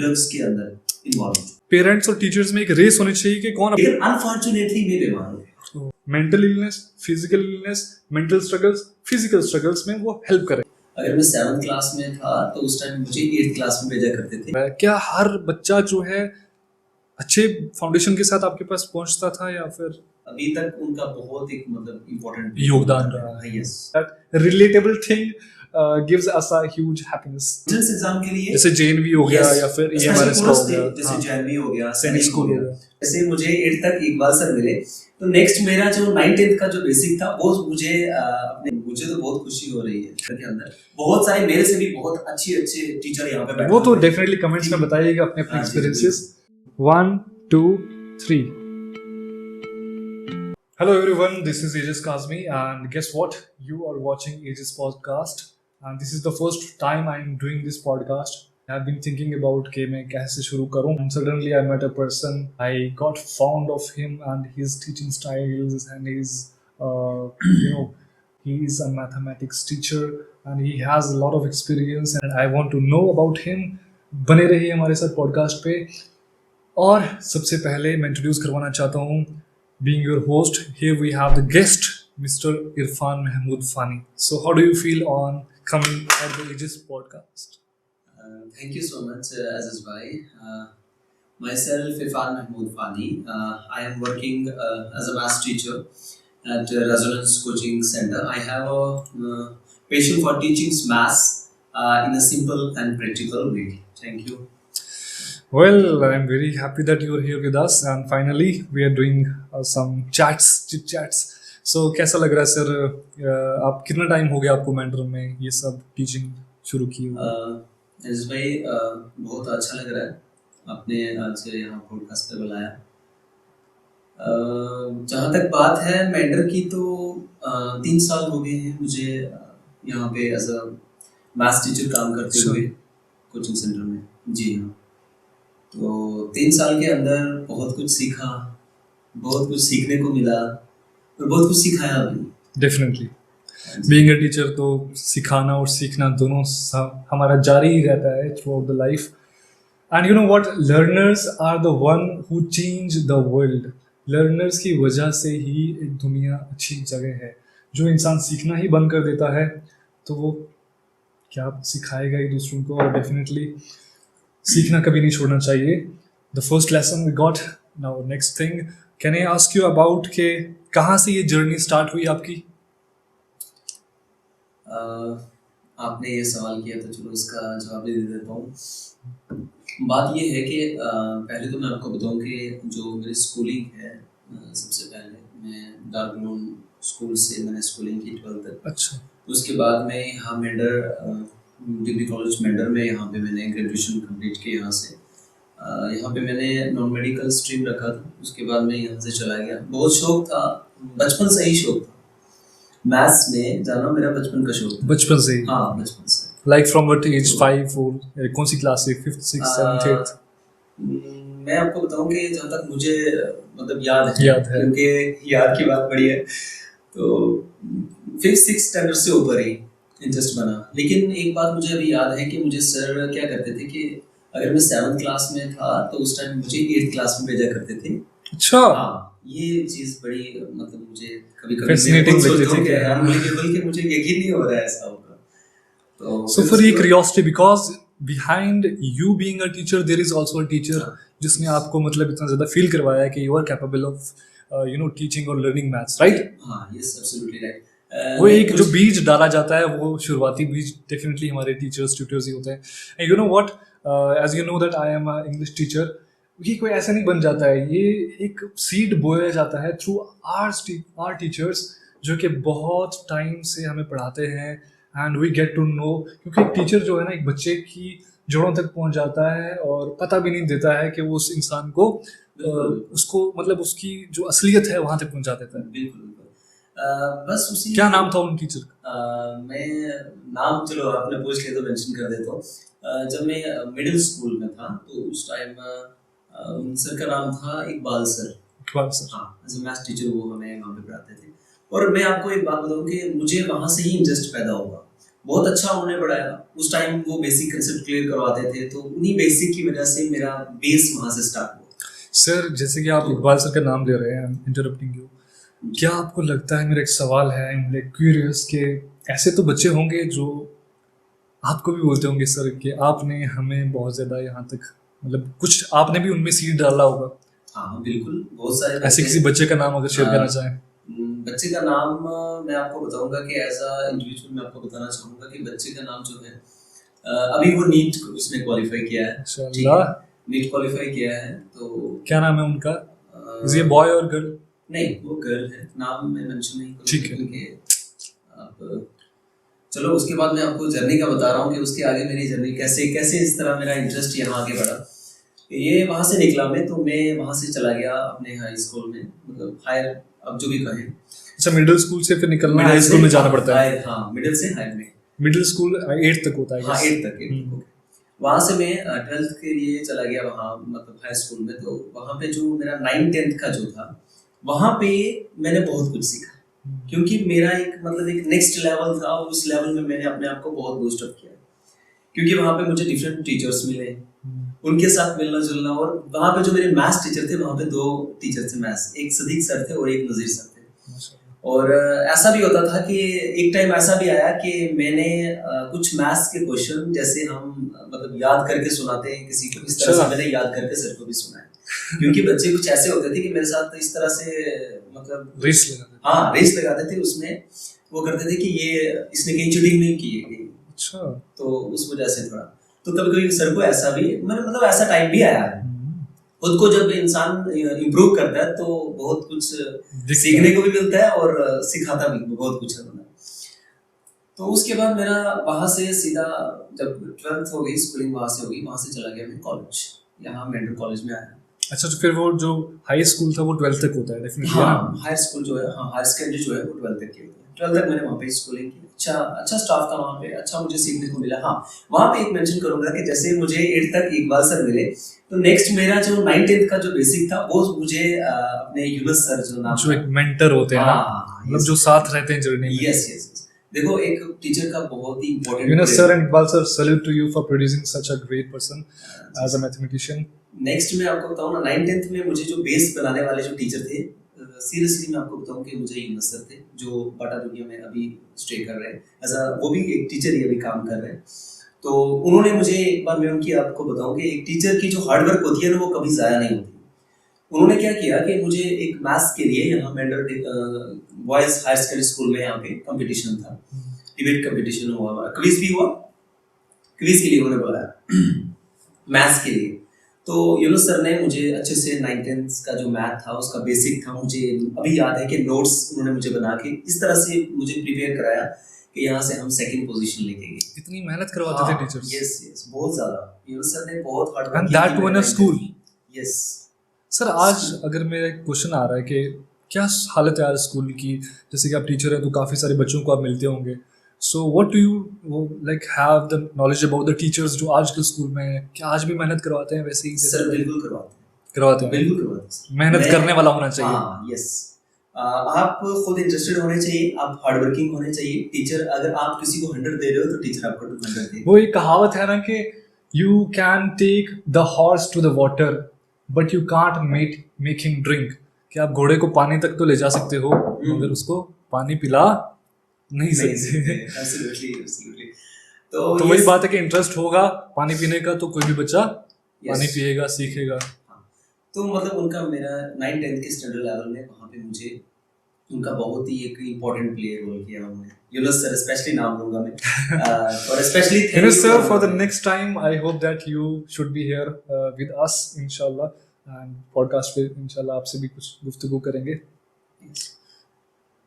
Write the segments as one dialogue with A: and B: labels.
A: Drugs के अंदर involve.
B: Parents और टीचर्स में एक रेस होनी चाहिए कि कौन
A: लेकिन अनफॉर्चुनेटली मैं बीमार हूँ।
B: Mental illness, physical illness, mental struggles, physical struggles में वो हेल्प करे।
A: अगर मैं 7th क्लास में था तो उस टाइम मुझे 8th क्लास में भेजा करते थे।
B: क्या हर बच्चा जो है अच्छे फाउंडेशन के साथ आपके पास पहुंचता था या फिर
A: अभी तक उनका बहुत एक मतलब इम्पोर्टेंट
B: योगदान रहा है?
A: Yes,
B: that relatable thing gives us a huge happiness.
A: Entrance exam के लिए
B: जैसे जेएनवी हो गया या फिर एएमआरएस का हो गया,
A: जैसे जेएनवी हो गया,
B: सैनिक स्कूल हो गया।
A: जैसे मुझे 8 तक इकबाल सर मिले, तो नेक्स्ट मेरा जो 9th का जो बेसिक था वो मुझे तो बहुत खुशी हो रही है के अंदर। बहुत सारे मेरे से भी बहुत अच्छे टीचर यहाँ पे बैठे,
B: वो तो डेफिनेटली कमेंट्स में बताइएगा अपने अपने experiences. 1 2 3। Hello everyone, this is Aegis Kazmi and guess what? You are watching Aegis podcast and this is the first time I am doing this podcast. I have been thinking about कि मैं कैसे शुरू करूँ and suddenly I met a person. I got fond of him and his teaching styles and his he is a mathematics teacher and he has a lot of experience and I want to know about him. बने रहिए हमारे साथ podcast पे। और सबसे पहले मैं introduce करवाना चाहता हूँ, being your host, here we have the guest, Mr. Irfan Mahmood Fani. So how do you feel on coming at the Aegis podcast?
A: Thank you so much, Aziz bhai. Myself, Irfan Mahmood Fani. I am working as a math teacher at Resonance Coaching Center. I have a passion for teaching maths in a simple and practical way. Thank you.
B: Well, I'm very happy that you're here with us and finally we are doing some chit chats. So कैसा लग रहा है sir? आप कितना time हो गया आपको mentor में ये सब टीचिंग शुरू की हुई?
A: अजीज भाई, बहुत अच्छा लग रहा है आपने आज यहाँ पॉडकास्ट पे बुलाया। जहाँ तक बात है मेंटर की, तो 3 साल हो गए हैं मुझे यहाँ पे एज अ मैथ्स टीचर काम करते हुए कोचिंग सेंटर में। जी हाँ, तो 3 साल के अंदर बहुत कुछ सीखा, बहुत कुछ सीखने को मिला और बहुत कुछ सिखाया भी।
B: डेफिनेटली बीइंग अ टीचर तो सिखाना और सीखना दोनों हमारा जारी ही रहता है throughout the life. And you know what, learners are the one who change the world. Learners की वजह से ही एक दुनिया अच्छी जगह है। जो इंसान सीखना ही बंद कर देता है तो वो क्या सिखाएगा ही दूसरों को। और डेफिनेटली सीखना कभी नहीं छोड़ना चाहिए। The first lesson we got. Now next thing, can I ask you about के कहाँ से ये जर्नी स्टार्ट हुई आपकी?
A: आपने ये सवाल किया तो चलो इसका जवाब दे देता हूँ। बात ये है कि पहले तो मैं आपको बताऊँ कि जो मेरी स्कूलिंग है, सबसे पहले मैं डार्कनून स्कूल से मैंने स्कूलिंग की 12th तक।
B: अच्छा।
A: उसके बाद मैं यहाँ मेंढर डिग्री कॉलेज मेंढर में यहाँ पे मैंने ग्रेजुएशन कंप्लीट की। यहाँ पे मैंने नॉन मेडिकल स्ट्रीम रखा था। उसके बाद मैं यहाँ से चला गया। बहुत शौक था, बचपन से ही शौक था मैथ्स में जाना, मेरा बचपन का शौक।
B: बचपन से? हाँ,
A: बचपन से।
B: Like from what as? 5 और कौन सी क्लास से? 5th 6th 7th 8th?
A: मैं आपको बताऊं कि जहाँ तक मुझे मतलब याद है क्योंकि याद की बात बड़ी है, तो 5th 6th स्टैंडर्ड से ऊपर ही इंटरेस्ट बना। लेकिन एक बात मुझे अभी याद है कि मुझे सर क्या करते थे कि अगर मैं 7th क्लास में था तो उस टाइम मुझे 8th क्लास में भेजा करते थे।
B: अच्छा।
A: हाँ, ये चीज बड़ी मतलब मुझे कभी-कभी
B: फैसिनेटिंग लगती थी कि
A: बल्कि मुझे यकीन नहीं हो रहा है ऐसा होगा। तो
B: सो फॉर ये curiosity, because behind you being a teacher there is also a teacher जिसने आपको मतलब इतना ज्यादा फील करवाया कि you are capable of teaching और लर्निंग मैथ्स, राइट?
A: हाँ, यस, एब्सोल्युटली राइट।
B: वो एक जो बीज डाला जाता है, वो शुरुआती बीज डेफिनेटली हमारे टीचर्स ट्यूटर्स ही होते हैं। And you know what, as you know that I am a English teacher. ये कोई ऐसा नहीं बन जाता है, ये एक सीड बोया जाता है थ्रू आवर टीचर्स जो कि बहुत टाइम से हमें पढ़ाते हैं and we get to know. क्योंकि एक टीचर जो है ना, एक बच्चे की जड़ों तक पहुंच जाता है और पता भी नहीं देता है कि वो उस इंसान को उसको मतलब उसकी जो असलियत है वहां तक पहुंचा देता है।
A: बिल्कुल। बस उसी।
B: क्या नाम था उन टीचर का?
A: मैं नाम चलो आपने पूछ लिया तो मेंशन कर देता हूँ। जब मैं मिडिल स्कूल में था तो उस टाइम सर का नाम था इकबाल सर।
B: इकबाल सर,
A: हाँ, एज अ मैथ्स टीचर वो हमें वहाँ पे पढ़ाते थे। और मैं आपको एक बात बताऊँ कि मुझे वहाँ से ही इंटरेस्ट पैदा हुआ। बहुत अच्छा उन्होंने पढ़ाया। उस टाइम वो बेसिक कंसेप्ट क्लियर करवाते थे, तो उन्हीं बेसिक की वजह से मेरा बेस वहाँ से स्टार्ट हुआ।
B: सर जैसे कि आप इकबाल सर का नाम ले रहे हैं, इंटरप्टिंग यू, क्या आपको लगता है, मेरा एक सवाल है, लाइक क्यूरियस, के ऐसे तो बच्चे होंगे जो आपको भी बोलते होंगे सर कि आपने हमें बहुत ज़्यादा यहाँ तक, मतलब कुछ आपने भी उनमें सीड डाला होगा।
A: हाँ बिल्कुल, बहुत सारे
B: ऐसे किसी बच्चे का नाम अगर शेयर करना चाहें।
A: बच्चे का नाम मैं आपको बताऊंगा कि एज अ इंडिविजुअल मैं आपको बताना चाहूँगा कि बच्चे का नाम जो है अभी वो नीट उसने क्वालिफाई किया है, ठीक है, नीट क्वालिफाई किया है। तो
B: क्या नाम है उनका? इज ये बॉय और गर्ल?
A: नहीं, वो गर्ल है, नाम मैं मेंशन नहीं करूँगा,
B: ठीक है।
A: क्योंकि आप चलो उसके बाद मैं आपको जर्नी का बता रहा हूँ कि उसके आगे मेरी जर्नी कैसे कैसे इस तरह मेरा इंटरेस्ट यहाँ आगे बढ़ा। ये वहाँ से निकला मैं, तो मैं वहाँ से चला गया अपने हाई स्कूल में, मतलब हायर, अब जो भी कहें।
B: अच्छा, मिडिल स्कूल से फिर निकलना हाई स्कूल में जाना पड़ता है?
A: हाँ, मिडिल से हायर में।
B: मिडिल स्कूल 8 तक होता है?
A: हाँ, 8 तक। वहाँ से मैं 12th के लिए चला गया वहाँ, मतलब हाई स्कूल में। तो वहाँ पे जो मेरा 9th-10th का जो था, वहाँ पे मैंने बहुत कुछ सीखा, क्योंकि मेरा एक मतलब एक नेक्स्ट लेवल था, और उस लेवल में मैंने अपने आप को बहुत बूस्ट अप किया, क्योंकि वहाँ पे मुझे डिफरेंट टीचर्स मिले, उनके साथ मिलना जुलना। और वहाँ पे जो मेरे मैथ्स टीचर थे, वहाँ पे 2 टीचर थे मैथ्स, एक सदीक सर थे और एक नज़ीर सर थे। और ऐसा भी होता था कि एक टाइम ऐसा भी आया कि मैंने कुछ मैथ्स के क्वेश्चन जैसे हम मतलब याद करके सुनाते हैं किसी को, इस तरह से मैंने याद करके सर को भी सुनाया, क्योंकि बच्चे कुछ ऐसे होते थे कि मेरे साथ इस तरह से मतलब रेस लगाते थे। उसमें वो करते थे कि ये इसने कहीं चीटिंग नहीं की है।
B: अच्छा।
A: तो उस वजह से थोड़ा, तो कभी कभी सर को ऐसा भी मतलब ऐसा टाइम भी आया है। खुद को जब इंसान इम्प्रूव करता है तो बहुत कुछ सीखने को भी मिलता है और सिखाता भी बहुत कुछ है। तो उसके बाद मेरा वहाँ से सीधा जब 12th हो गई, स्कूलिंग वहाँ से हो गई, वहाँ से चला गया मैं कॉलेज, यहाँ मेंटर कॉलेज में आया। अच्छा,
B: तो फिर वो जो हाई स्कूल था वो 12th तक होता है डेफिनेटली?
A: हाँ, हाई स्कूल जो है, हाँ, हायर सेकेंडरी जो है वो 12th तक की होती है। 12th तक मैंने वहाँ पे स्कूलिंग की। अच्छा स्टाफ था वहाँ पे, अच्छा मुझे सीखने को मिला। हाँ, वहाँ पे एक मेंशन करूँगा कि जैसे मुझे 8 तक इकबाल सर मिले, तो नेक्स्ट मेरा जो 9th-10th का जो बेसिक था वो मुझे अपने यूनुस सर जो नाम,
B: जो एक मेंटर होते हैं, मतलब जो साथ रहते हैं जर्नी में।
A: यस। देखो, एक टीचर का बहुत ही important,
B: Yunus sir and Iqbal sir, salute to you for producing such a great person as a mathematician.
A: Next मैं आपको बताऊँ ना, 9th-10th में मुझे जो बेस बनाने वाले जो टीचर थे, सीरियसली मैं आपको बताऊं कि मुझे यूनुस सर थे, जो बाटा दुनिया में अभी स्टे कर रहे हैं, ऐसा वो भी एक टीचर ही अभी काम कर रहे हैं। तो उन्होंने मुझे, एक बार मैं उनकी आपको बताऊं कि एक टीचर की जो हार्डवर्क होती है ना, वो कभी ज़ाया नहीं होती। उन्होंने क्या किया कि मुझे एक मैथ्स के लिए यहाँ Mendhar boys higher secondary school में यहाँ पे कंपटीशन था, डिबेट कंपटीशन हुआ, हमारा क्विज भी हुआ, क्विज के लिए उन्होंने बुलाया मैथ्स के लिए। तो यूनुस सर ने मुझे अच्छे से 9th-10th का जो मैथ था उसका बेसिक था, मुझे अभी याद है कि नोट्स उन्होंने मुझे बना के इस तरह से मुझे प्रिपेयर कराया कि यहाँ से हम सेकंड पोजीशन लेके गए।
B: इतनी मेहनत करवाते थे टीचर्स?
A: यस, बहुत ज़्यादा। यूनुस सर ने बहुत hard work
B: and that too in a school.
A: Yes
B: sir, आज अगर मेरा एक क्वेश्चन आ रहा है कि क्या हालत है आज स्कूल की, जैसे कि आप टीचर हैं तो काफ़ी सारे बच्चों को आप मिलते होंगे, so what do you like have the knowledge about the teachers जो आजकल स्कूल में हैं? क्या आज भी मेहनत करवाते हैं वैसे ही?
A: सर बिल्कुल करवाते
B: हैं,
A: बिल्कुल करवाते हैं।
B: मेहनत करने वाला होना चाहिए।
A: हाँ, यस, आप खुद इंटरेस्टेड होने चाहिए, आप हार्ड वर्किंग होने चाहिए। टीचर, अगर आप किसी को 100 दे रहे हो तो टीचर आपको 200 देगा।
B: वो एक कहावत है ना कि you can take the horse to the water but you can't make him drink. कि आप घोड़े को पानी तक तो ले जा सकते हो, मगर उसको पानी पिला नहीं सकते।
A: Absolutely.
B: तो वही बात है कि इंटरेस्ट होगा पानी पीने का तो कोई भी बच्चा पानी पिएगा, सीखेगा।
A: तो मतलब उनका मेरा 9th-10th के स्टैंडर्ड लेवल में वहाँ पे मुझे उनका बहुत ही एक इम्पोर्टेंट प्लेयर रोल किया उन्होंने। यूनुस सर स्पेशली नाम लूंगा मैं और specially
B: Yunus sir, for the next time I hope that you should be here with us इंशाल्लाह, एंड पॉडकास्ट पे इंशाल्लाह आपसे भी कुछ गुफ्तगू करेंगे।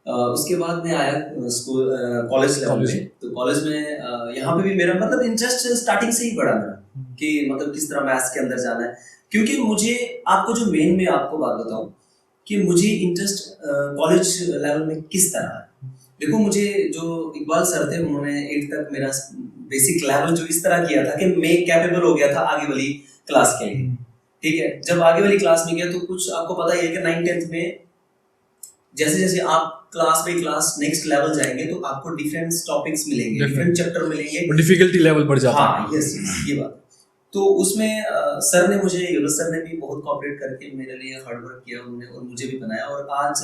A: उसके बाद मैं आया स्कूल कॉलेज लेवल में। तो कॉलेज में यहाँ पे भी मेरा मतलब इंटरेस्ट स्टार्टिंग से ही बढ़ा मेरा कि मतलब किस तरह मैथ्स के अंदर जाना है, क्योंकि मुझे आपको जो मेन में आपको बात बताऊं कि मुझे इंटरेस्ट कॉलेज लेवल में किस तरह है। देखो, मुझे जो इकबाल सर थे उन्होंने 8 तक मेरा बेसिक लेवल जो इस तरह किया था कि मैं कैपेबल हो गया था आगे वाली क्लास के लिए। ठीक है, जब आगे वाली क्लास में गया तो कुछ आपको पता ही है कि 9th-10th में जैसे जैसे आप class by class next level जाएंगे तो आपको डिफरेंट टॉपिक्स मिलेंगे, डिफरेंट चैप्टर मिलेंगे,
B: डिफिकल्टी लेवल बढ़ जाता है।
A: हाँ यस ये बात। तो उसमें सर ने मुझे, यूनुस सर ने भी बहुत कोऑपरेट करके मेरे लिए हार्ड वर्क किया उन्होंने, और मुझे भी बनाया, और आज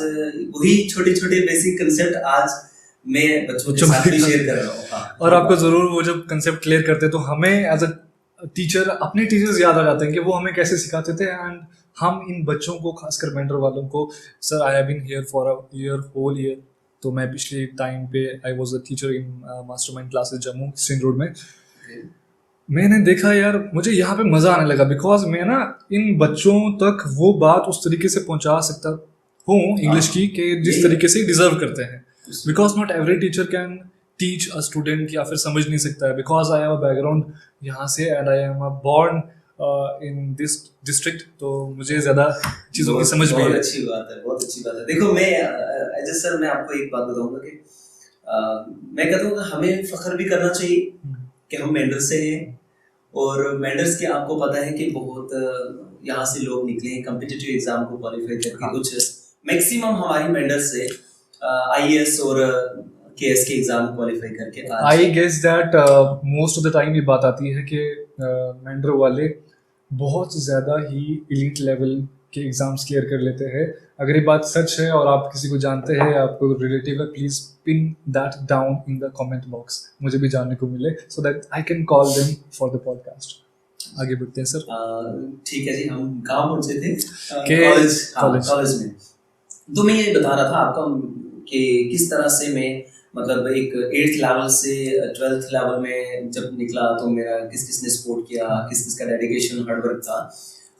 A: वही छोटे छोटे बेसिक कंसेप्ट आज मैं बच्चों के साथ भी शेयर कर रहा हूँ। हाँ।
B: और आपको जरूर वो जब कंसेप्ट क्लियर करते तो हमें एज अ टीचर अपने टीचर्स याद आ जाते हैं कि वो हमें कैसे सिखाते थे, एंड हम इन बच्चों को, खासकर मेंटर वालों को, sir I have been here for a year, whole year. तो मैं पिछले टाइम पे I was a teacher in Mastermind Classes Jammu string road में। मैंने देखा यार मुझे यहाँ पे मजा आने लगा, बिकॉज मैं ना इन बच्चों तक वो बात उस तरीके से पहुंचा सकता हूँ इंग्लिश की कि जिस तरीके से डिजर्व करते हैं। Because not every teacher can teach a student, या फिर समझ नहीं सकता है, because I have a background यहाँ से and I am born in this district, तो मुझे ज्यादा चीजों की समझ भी है।
A: बहुत अच्छी बात है, बहुत अच्छी बात है। देखो मैं एज ए सर मैं आपको एक बात बताऊंगा कि मैं कहता हूँ कि हमें फख्र भी करना चाहिए कि हम मेंटर से हैं, और मेंटर्स के आपको पता है कि बहुत यहाँ से लोग निकले हैं कॉम्पिटिटिव एग्जाम को क्वालिफाई करके। हाँ। कुछ मैक्सिमम हमारी मेंटर्स से आईएएस और केएस के एग्जाम क्वालिफाई करके।
B: I guess that most of the time ये बात आती है कि मेंटर वाले बहुत ज़्यादा ही एलीट लेवल के एग्जाम्स क्लियर कर लेते हैं। अगर ये बात सच है और आप किसी को जानते हैं, आपको रिलेटिव है, please pin that down in the comment box, मुझे भी जानने को मिले, so that I can call them for the podcast. आगे बढ़ते हैं सर।
A: ठीक है जी, हम कहाँ पहुंचे थे? कॉलेज में। तो मैं ये बता रहा था आपको कि किस तरह से मैं मतलब एक 8th लेवल से 12th लेवल में जब निकला तो मेरा किस किसने सपोर्ट किया, किस किस का डेडिकेशन, हार्ड वर्क था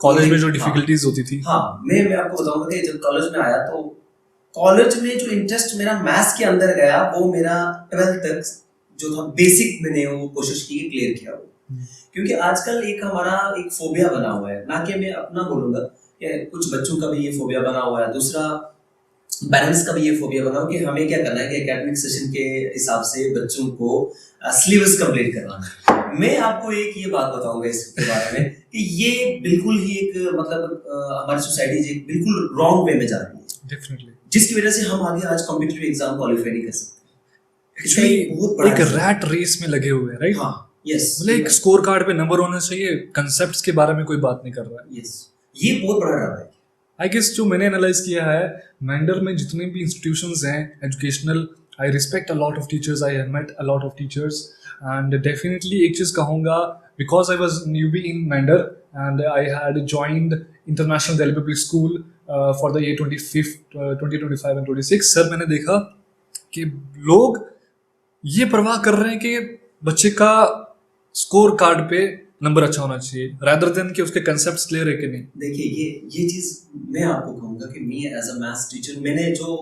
B: कॉलेज में जो डिफिकल्टीज होती थी।
A: हाँ, मैं आपको बताऊंगा कि जब कॉलेज में आया तो कॉलेज में जो इंटरेस्ट मेरा मैथ्स के अंदर गया वो मेरा 12th तक जो था बेसिक मैंने वो कोशिश की क्लियर किया वो। क्योंकि आजकल एक हमारा एक फोबिया बना हुआ है, ना कि मैं अपना बोलूंगा कि कुछ बच्चों का भी ये फोबिया बना हुआ है, दूसरा पेरेंट्स का भी ये फोबिया बना हो कि हमें क्या करना है कि एकेडमिक सेशन के हिसाब से बच्चों को सिलेबस कंप्लीट करवाना है। मैं आपको एक ये बात बताऊंगा इसके बारे में कि ये बिल्कुल ही एक मतलब हमारी सोसाइटी एक बिल्कुल रॉन्ग वे में जा रही है डेफिनेटली, जिसकी वजह से हम आगे आज कॉम्पिटिटिव एग्जाम क्वालिफाई नहीं कर सकते।
B: एक्चुअली बहुत बड़ा एक रैट रेस में लगे हुए हैं, राइट?
A: हाँ, यस।
B: मतलब एक स्कोर कार्ड पे नंबर होना चाहिए, कंसेप्ट्स के बारे में कोई बात नहीं कर रहा है।
A: यस, ये बहुत बड़ा ड्रामा है।
B: आई गेस जो मैंने एनालाइज किया है, मेंडर में जितने भी इंस्टीट्यूशंस हैं educational, I respect a lot of teachers, I have met a lot of teachers, and definitely एक चीज़ कहूँगा, because I was newbie in Mendar and I had joined International Delhi public school for the year 2025 and 26। Sir मैंने देखा कि लोग ये परवाह कर रहे हैं कि बच्चे का स्कोर कार्ड पे नंबर अच्छा होना चाहिए, रादर देन कि उसके कंसेप्ट्स क्लियर है कि नहीं।
A: देखिए ये चीज मैं आपको कहूंगा कि मैं एज अ मैथ्स टीचर मैंने जो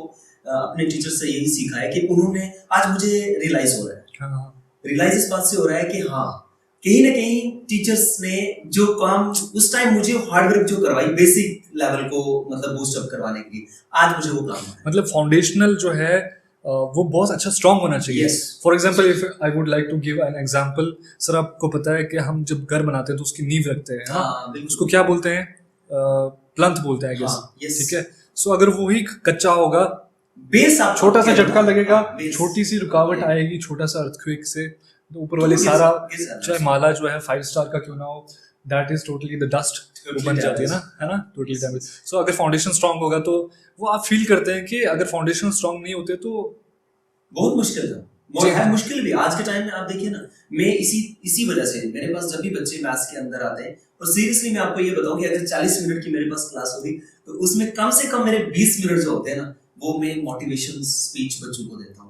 A: अपने टीचर से यही सीखा है कि उन्होंने आज मुझे रियलाइज हो रहा है, रियलाइज इस बात से हो रहा है कि हाँ कहीं ना कहीं टीचर्स ने जो काम उस टाइम मुझे हार्ड वर्क जो करवाई बेसिक लेवल को मतलब बूस्ट अप करवाने के लिए, आज मुझे वो काम
B: मतलब फाउंडेशनल जो है वो बहुत अच्छा स्ट्रॉन्ग होना चाहिए। For example if I would like to give an example, sir आपको पता है कि हम जब घर बनाते हैं तो उसकी नींव रखते हैं, हाँ, उसको क्या बोलते हैं? प्लंथ बोलते हैं, ठीक है। सो अगर वो ही कच्चा होगा, बेस आप छोटा सा झटका लगेगा, छोटी सी रुकावट आएगी, छोटा सा अर्थक्वेक से तो ऊपर वाली सारा चाहे माला जो है 5 स्टार का क्यों ना हो, that is totally the dust बन जाती है ना, टोटली डैमेज। सो अगर फाउंडेशन स्ट्रांग होगा तो वो आप फील करते हैं कि अगर फाउंडेशन स्ट्रांग नहीं होते तो
A: बहुत मुश्किल है, मुश्किल भी आज के टाइम में। आप देखिए ना, मैं इसी वजह से मेरे पास जब भी बच्चे मैथ्स के अंदर आते हैं, और सीरियसली मैं आपको ये बताऊं कि अगर 40 मिनट की मेरे पास क्लास होगी तो उसमें कम से कम मेरे 20 मिनट जो होते हैं ना वो मैं मोटिवेशन स्पीच बच्चों को देता हूँ।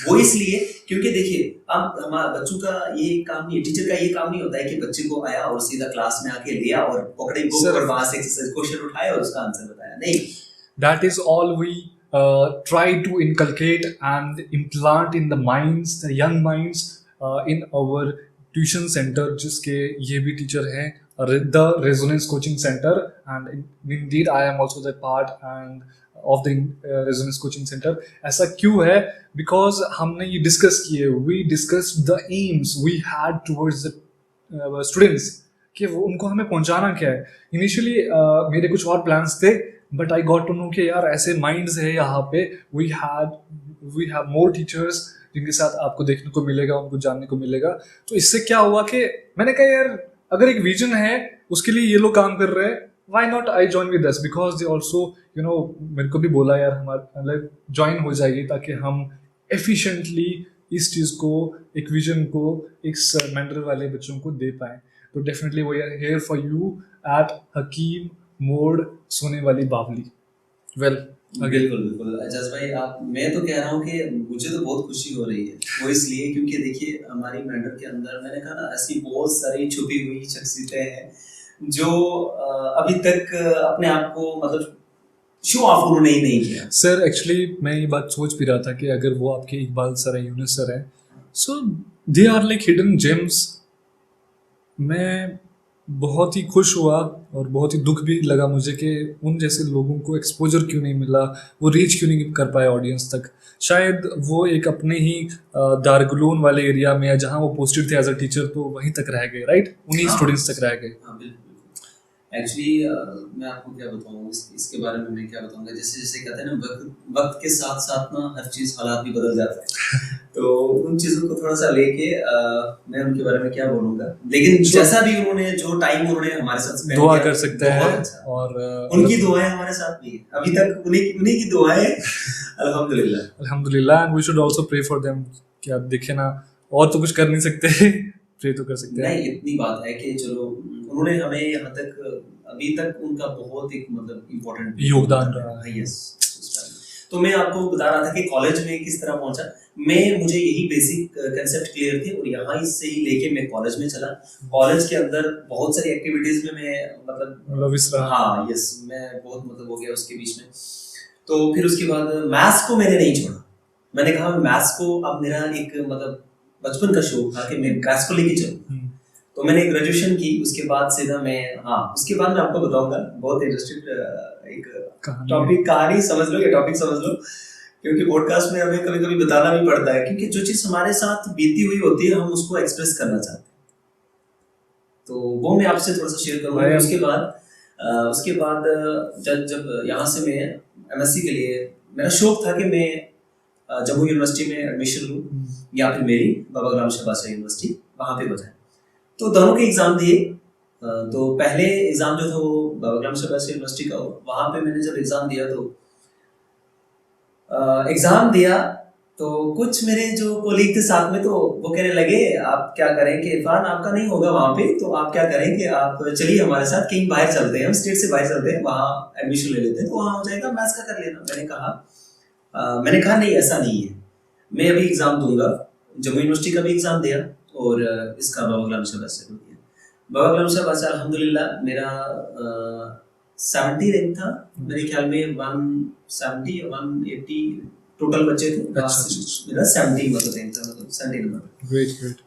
A: वो इसलिए क्योंकि देखिए अब हमारा बच्चों का ये काम नहीं है, टीचर का ये काम नहीं होता है कि बच्चे को आया और सीधा क्लास में आके लिया और पकड़े बुक और वहां से क्वेश्चन उठाया और उसका आंसर बताया, नहीं।
B: That is all we try to inculcate and implant in the minds, the young minds, in our tuition center, जिसके ये भी टीचर हैं, the Resonance Coaching Center, and indeed I am also the part and of the Resonance Coaching Center. ऐसा क्यों है? Because हमने ये discuss किए, we discussed the aims we had towards the students, कि वो उनको हमें पहुंचाना क्या है। इनिशियली मेरे कुछ और प्लान्स थे, but I got to know कि यार ऐसे माइंड्स है यहाँ पे. वी हैव मोर टीचर्स जिनके साथ आपको देखने को मिलेगा, उनको जानने को मिलेगा. तो इससे क्या हुआ कि मैंने कहा यार अगर एक विजन है उसके लिए ये लोग काम कर रहे हैं, why not I join with us, because they also मेरे को भी बोला यार हमारा मतलब ज्वाइन हो जाएगी ताकि हम एफिशिएंटली इस चीज़ को, एक विजन को इस मेंटर वाले बच्चों को दे पाए. तो definitely we are here for you at Hakim Morh सोने वाली बावली. वेल
A: बिल्कुल बिल्कुल अजज भाई, आप मैं तो कह रहा हूँ कि मुझे तो बहुत खुशी हो रही है. वो इसलिए क्योंकि देखिए हमारी मेंटर के अंदर मैंने कहा ना ऐसी बहुत सारी छुपी हुई शख्सियतें हैं जो अभी तक अपने आप को मतलब शो ऑफ उन्होंने ही नहीं किया.
B: सर एक्चुअली मैं ये बात सोच भी रहा था कि अगर वो आपके इकबाल सर है, यूनुस सर है, so they are like hidden gems. मैं बहुत ही खुश हुआ और बहुत ही दुख भी लगा मुझे कि उन जैसे लोगों को एक्सपोजर क्यों नहीं मिला, वो रीच क्यों नहीं कर पाए ऑडियंस तक. शायद वो एक अपने ही दारगुलून वाले एरिया में, या जहाँ वो पोस्टेड थे एज अ टीचर, तो वहीं तक रह गए, राइट, उन्हीं स्टूडेंट्स तक रह गए.
A: एक्चुअली मैं आपको क्या बताऊँ इसके बारे में, मैं क्या बताऊँगा, जैसे जैसे कहते हैं ना वक्त के साथ साथ ना हर चीज़ हालात भी बदल जाता है. तो उन चीज़ों को थोड़ा सा लेके मैं उनके बारे में क्या बोलूँगा, लेकिन जैसा भी उन्होंने जो टाइम उन्होंने हमारे साथ स्पेंड
B: दुआ कर सकते हैं.
A: अच्छा.
B: और
A: उनकी दुआएं हमारे साथ भी है अभी तक, उन्हीं की दुआएं
B: अल्हम्दुलिल्लाह. And we should also pray for them कि आप देखे ना, और तो कुछ कर नहीं सकते, प्रे तो कर सकते हैं.
A: नहीं, इतनी बात है कि चलो उन्होंने हमें यहाँ तक अभी तक उनका बहुत एक मतलब इम्पोर्टेंट
B: योगदान रहा है.
A: यस. तो मैं आपको बता रहा था कि कॉलेज में किस तरह पहुंचा. मुझे यही बेसिक कंसेप्ट क्लियर थे और यहाँ से ही लेके मैं कॉलेज में चला. कॉलेज के अंदर बहुत सारी एक्टिविटीज में मैं मतलब हाँ यस मैं बहुत मतलब हो गया उसके बीच में. तो फिर उसके बाद मैथ्स को मैंने नहीं छोड़ा. मैंने कहा मैथ्स को अब मेरा एक मतलब बचपन का शौक था कि मैं मैथ्स को लेके चलूँ. तो मैंने ग्रेजुएशन की. उसके बाद सीधा मैं उसके बाद मैं आपको बताऊंगा बहुत इंटरेस्टिंग एक टॉपिक, कहानी समझ लो, ये टॉपिक समझ लो, क्योंकि पॉडकास्ट में हमें कभी कभी बताना भी पड़ता है, क्योंकि जो चीज़ हमारे साथ बीती हुई होती है हम उसको एक्सप्रेस करना चाहते हैं. तो वो मैं आपसे थोड़ा सा शेयर करूँगा. उसके बाद जब यहाँ से मैं MSc के लिए, मेरा शौक था कि मैं जम्मू यूनिवर्सिटी में एडमिशन लूँ या फिर मेरी बाबा गुलाम शाह बादशाह यूनिवर्सिटी वहाँ पे बजाए. तो दोनों के एग्ज़ाम दिए. तो पहले एग्ज़ाम जो था वो बाबा गुलाम शाह बादशाह यूनिवर्सिटी का, वहाँ पे मैंने जब एग्ज़ाम दिया तो कुछ मेरे जो कोलीग थे साथ में, तो वो कहने लगे आप क्या करें कि इरफान आपका नहीं होगा वहाँ पे, तो आप क्या करें कि आप चलिए हमारे साथ कहीं बाहर चलते हैं, हम स्टेट से बाहर चलते हैं, वहाँ एडमिशन ले लेते हैं, तो वहाँ हो जाएगा, मैथ्स का कर लेना. मैंने कहा नहीं, ऐसा नहीं है. मैं अभी एग्ज़ाम दूंगा. जम्मू यूनिवर्सिटी का भी एग्ज़ाम दिया और इसका बाबा गुलाम शाह बादशाह को दिया. बाबा गुलाम शाह बादशाह अल्हम्दुलिल्लाह मेरा 70 रैंक था मेरे ख्याल में. 170 या 180 टोटल बच्चे थे. मेरा 70 मतलब रैंक था, मतलब 70 नंबर.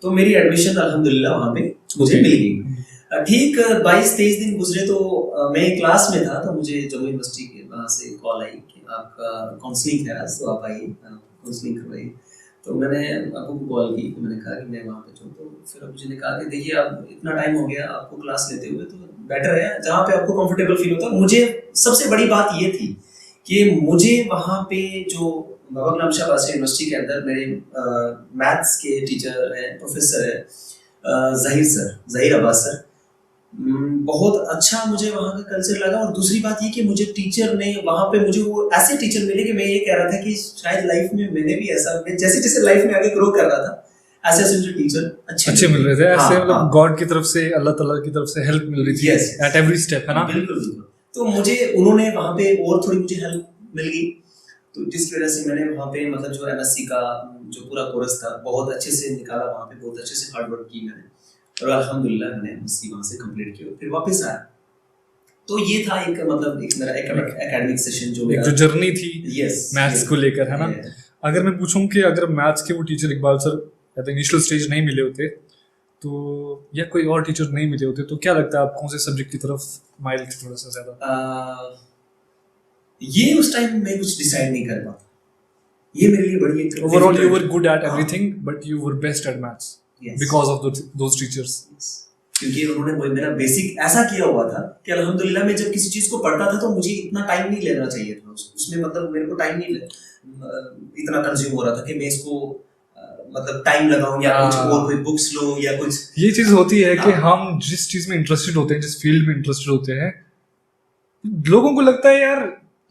A: तो मेरी एडमिशन अल्हम्दुलिल्लाह वहाँ पे मुझे मिल गई. ठीक 22-23 दिन गुजरे तो मैं क्लास में था, तो मुझे जम्मू यूनिवर्सिटी के वहाँ से कॉल आई कि आपका काउंसलिंग है आज, तो आप आइए काउंसलिंग करवाइए. तो मैंने आपको कॉल की, तो मैंने कहा कि मैं वहाँ पे जाऊँ. तो फिर अब मुझे ने कहा कि देखिए अब इतना टाइम हो गया आपको क्लास लेते हुए, तो बेटर है जहाँ पे आपको कंफर्टेबल फील होता है. मुझे सबसे बड़ी बात ये थी कि मुझे वहाँ पे जो बाबा गुलाम शाह बादशाह यूनिवर्सिटी के अंदर मेरे मैथ्स के टीचर हैं, प्रोफेसर है ज़हीर अब्बास सर, बहुत अच्छा मुझे वहाँ का कल्चर लगा. और दूसरी बात ये कि मुझे टीचर ने वहाँ पे मुझे वो ऐसे टीचर मिले कि मैं ये कह रहा था कि शायद लाइफ में मैंने भी ऐसा, जैसे जैसे लाइफ में आगे ग्रो कर रहा था ऐसे ऐसे मुझे टीचर अच्छे मिल रहे थे. ऐसे मतलब गॉड की तरफ से, अल्लाह ताला की तरफ से हेल्प मिल रही थी एट एवरी स्टेप, है ना. बिल्कुल. तो मुझे उन्होंने वहाँ पे और थोड़ी मुझे हेल्प मिल गई, तो जिसकी वजह से मैंने वहाँ पे मतलब जो MSc का जो पूरा कोर्स था बहुत अच्छे से निकाला. वहाँ पे बहुत अच्छे से हार्ड वर्क की मैंने, और अल्हम्दुलिल्लाह मैंने MSc वहाँ से कंप्लीट किया, फिर वापस आया. तो ये था एक मतलब एक मेरा एकेडमिक सेशन जो एक जो जर्नी थी मैथ्स को लेकर, है ना. अगर मैं पूछूं कि अगर मैथ्स के वो teacher Iqbal sir initial stage नहीं मिले होते, तो या कोई और टीचर नहीं मिले होते, तो क्या लगता है आप कौन से सब्जेक्ट की तरफ माइल थे थोड़ा सा ज्यादा? ये उस टाइम मैं कुछ डिसाइड नहीं कर पाता. ये मेरे लिए बड़ी एक overall you were good at everything but you were best at maths because of those teachers. क्योंकि उन्होंने मेरा बेसिक ऐसा किया हुआ था कि अल्हम्दुलिल्लाह मैं जब किसी चीज को पढ़ता था तो मुझे इतना टाइम नहीं लेना चाहिए था उसमें, मतलब मेरे को टाइम नहीं इतना कंज्यूम हो रहा था कि मैं इसको मतलब टाइम लगाऊं या कुछ और कोई बुक्स लो या कुछ।
B: ये चीज होती है कि हम जिस चीज में इंटरेस्टेड होते हैं, जिस फील्ड में इंटरेस्टेड होते हैं, लोगों को लगता है यार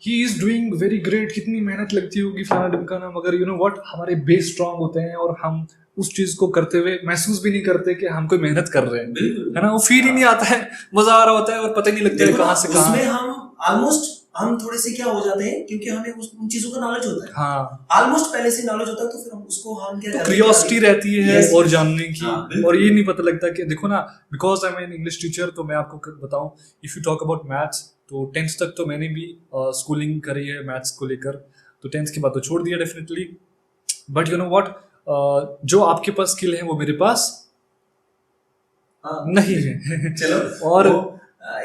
B: he is doing very great, कितनी मेहनत लगती होगी फलाना ढिमकाना, मगर यू नो व्हाट, हमारे बेस स्ट्रांग होते हैं और हम उस चीज को करते हुए महसूस भी नहीं करते कि हम कोई मेहनत कर रहे हैं, है ना। वो फील ही नहीं आता है, मजा आ रहा होता है और पता ही नहीं लगता है कहाँ से कहाँ।
A: उसमें हम थोड़े से क्या हो जाते हैं, क्योंकि हमें उन चीजों का नॉलेज होता है,
B: हाँ
A: ऑलमोस्ट पहले से नॉलेज होता है, तो फिर हम उसको हम क्या
B: तो क्यूरियोसिटी रहती है और जानने की, और ये नहीं पता लगता कि देखो ना, because I am an English teacher, तो मैं आपको बताऊं, if you talk about maths, तो 10th तक तो मैंने भी स्कूलिंग करी है मैथ्स को लेकर, तो 10th के बाद तो छोड़ दिया definitely, but you know what, जो आपके पास स्किल है वो मेरे पास नहीं है।
A: चलो
B: और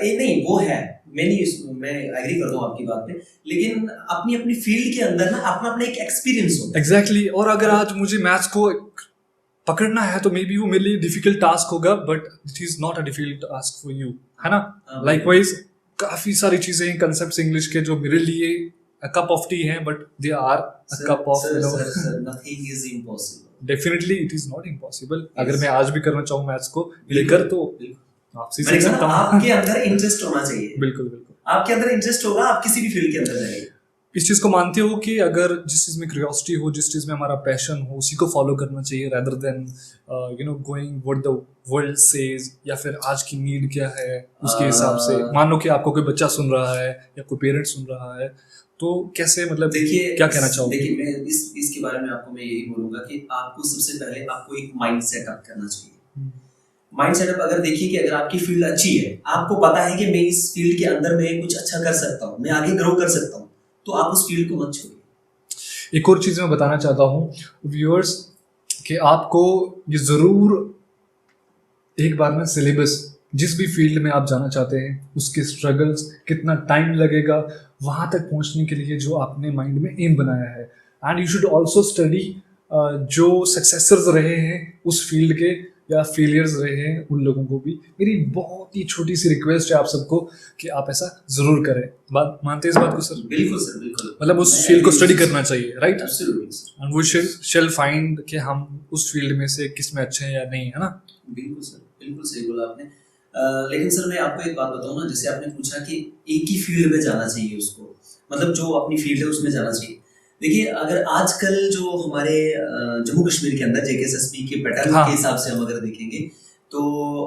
A: नहीं वो है, मैं एग्री करता हूँ आपकी बात पे, लेकिन अपनी अपनी फील्ड के अंदर ना अपना अपना एक एक्सपीरियंस होता है।
B: एग्जैक्टली, और अगर आज मुझे मैथ्स को पकड़ना है तो मे बी वो मेरे लिए डिफिकल्ट टास्क होगा, but it is not a difficult task for you, है ना। लाइकवाइज काफी सारी चीजें हैं, कंसेप्ट्स इंग्लिश के, जो मेरे लिए a cup of tea हैं, but they are a cup of, you know,
A: nothing is impossible.
B: Definitely it is not impossible. अगर मैं आज भी करना चाहूँ मैथ्स को लेकर, तो आपसे सीख सकता हूँ।
A: आपके अंदर इंटरेस्ट होना चाहिए।
B: बिल्कुल बिल्कुल,
A: आपके अंदर इंटरेस्ट होगा, आप किसी भी फील्ड के अंदर जाएंगे।
B: इस चीज को मानते हो कि अगर जिस चीज में क्यूरियोसिटी हो, जिस चीज में हमारा पैशन हो, उसी को फॉलो करना चाहिए, rather than you know going what the world says, या फिर आज की नीड क्या है उसके हिसाब से। मान लो कि आपको कोई बच्चा सुन रहा है या कोई पेरेंट सुन रहा है, तो कैसे, मतलब
A: देखिए
B: क्या कहना चाहोगे?
A: देखिए मैं इसके बारे में आपको मैं यही बोलूंगा कि आपको सबसे पहले आपको एक माइंड सेटअप करना चाहिए। माइंड सेटअप अगर देखिए कि अगर आपकी फील्ड अच्छी है, आपको पता है कि मैं इस फील्ड के अंदर मैं कुछ अच्छा कर सकता हूँ, मैं आगे ग्रो कर सकता हूँ, तो आप उस फील्ड को मत छोड़िए।
B: एक और चीज मैं बताना चाहता हूँ व्यूअर्स, कि आपको ये जरूर एक बार में सिलेबस, जिस भी फील्ड में आप जाना चाहते हैं, उसके स्ट्रगल्स, कितना टाइम लगेगा वहाँ तक पहुँचने के लिए जो आपने माइंड में एम बनाया है, and you should also study जो सक्सेसर्स रहे हैं उस फील्ड के, या फेलियर्स रहे हैं उन लोगों को भी। मेरी बहुत ही छोटी सी रिक्वेस्ट है आप सबको कि आप ऐसा जरूर करें। बात मानते हैं इस बात को सर?
A: बिल्कुल सर, बिल्कुल।
B: मतलब उस फील्ड को स्टडी करना चाहिए, right?
A: Absolutely.
B: And we shall find कि हम उस फील्ड में से किस में अच्छे हैं या नहीं, है ना।
A: बिल्कुल सर, बिल्कुल सही बोला आपने। लेकिन सर मैं आपको एक बात बताऊं ना, जैसे आपने पूछा कि एक ही फील्ड में जाना चाहिए उसको, मतलब जो अपनी फील्ड है उसमें जाना चाहिए। देखिए अगर आजकल जो हमारे जम्मू कश्मीर के अंदर JKSSB के पैटर्न के हिसाब से हम अगर देखेंगे, तो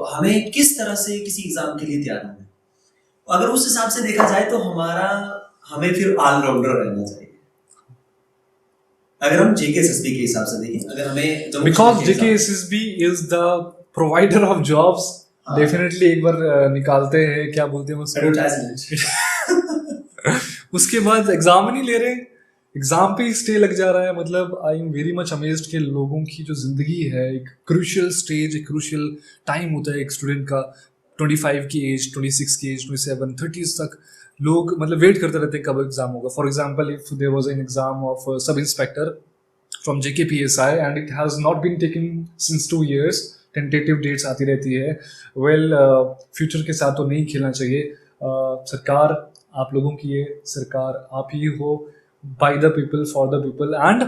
A: हमें किस तरह से किसी एग्जाम के लिए तैयार होना है, अगर उस हिसाब से देखा जाए तो हमें फिर ऑलराउंडर रहना चाहिए। अगर हम JKSSB के हिसाब से देखें, अगर हमें
B: because JKSSB is the provider of jobs, definitely एक बार निकालते हैं, क्या बोलते हैं उसको, उसके बाद एग्जाम ही नहीं ले रहे, एग्जाम पे स्टे लग जा रहा है। मतलब I am very much amazed कि लोगों की जो जिंदगी है, एक क्रूशियल स्टेज, एक क्रूशियल टाइम होता है एक स्टूडेंट का, 25 की एज, 26 की एज, 27, 30 तक लोग मतलब वेट करते रहते हैं कब एग्जाम होगा। For example, if there was an exam of sub inspector from JKPSI and it has not been taken since 2 years, tentative dates आती रहती है। वेल, फ्यूचर के साथ तो नहीं खेलना चाहिए। सरकार आप लोगों की है, सरकार आप ही हो, by the people, for the people and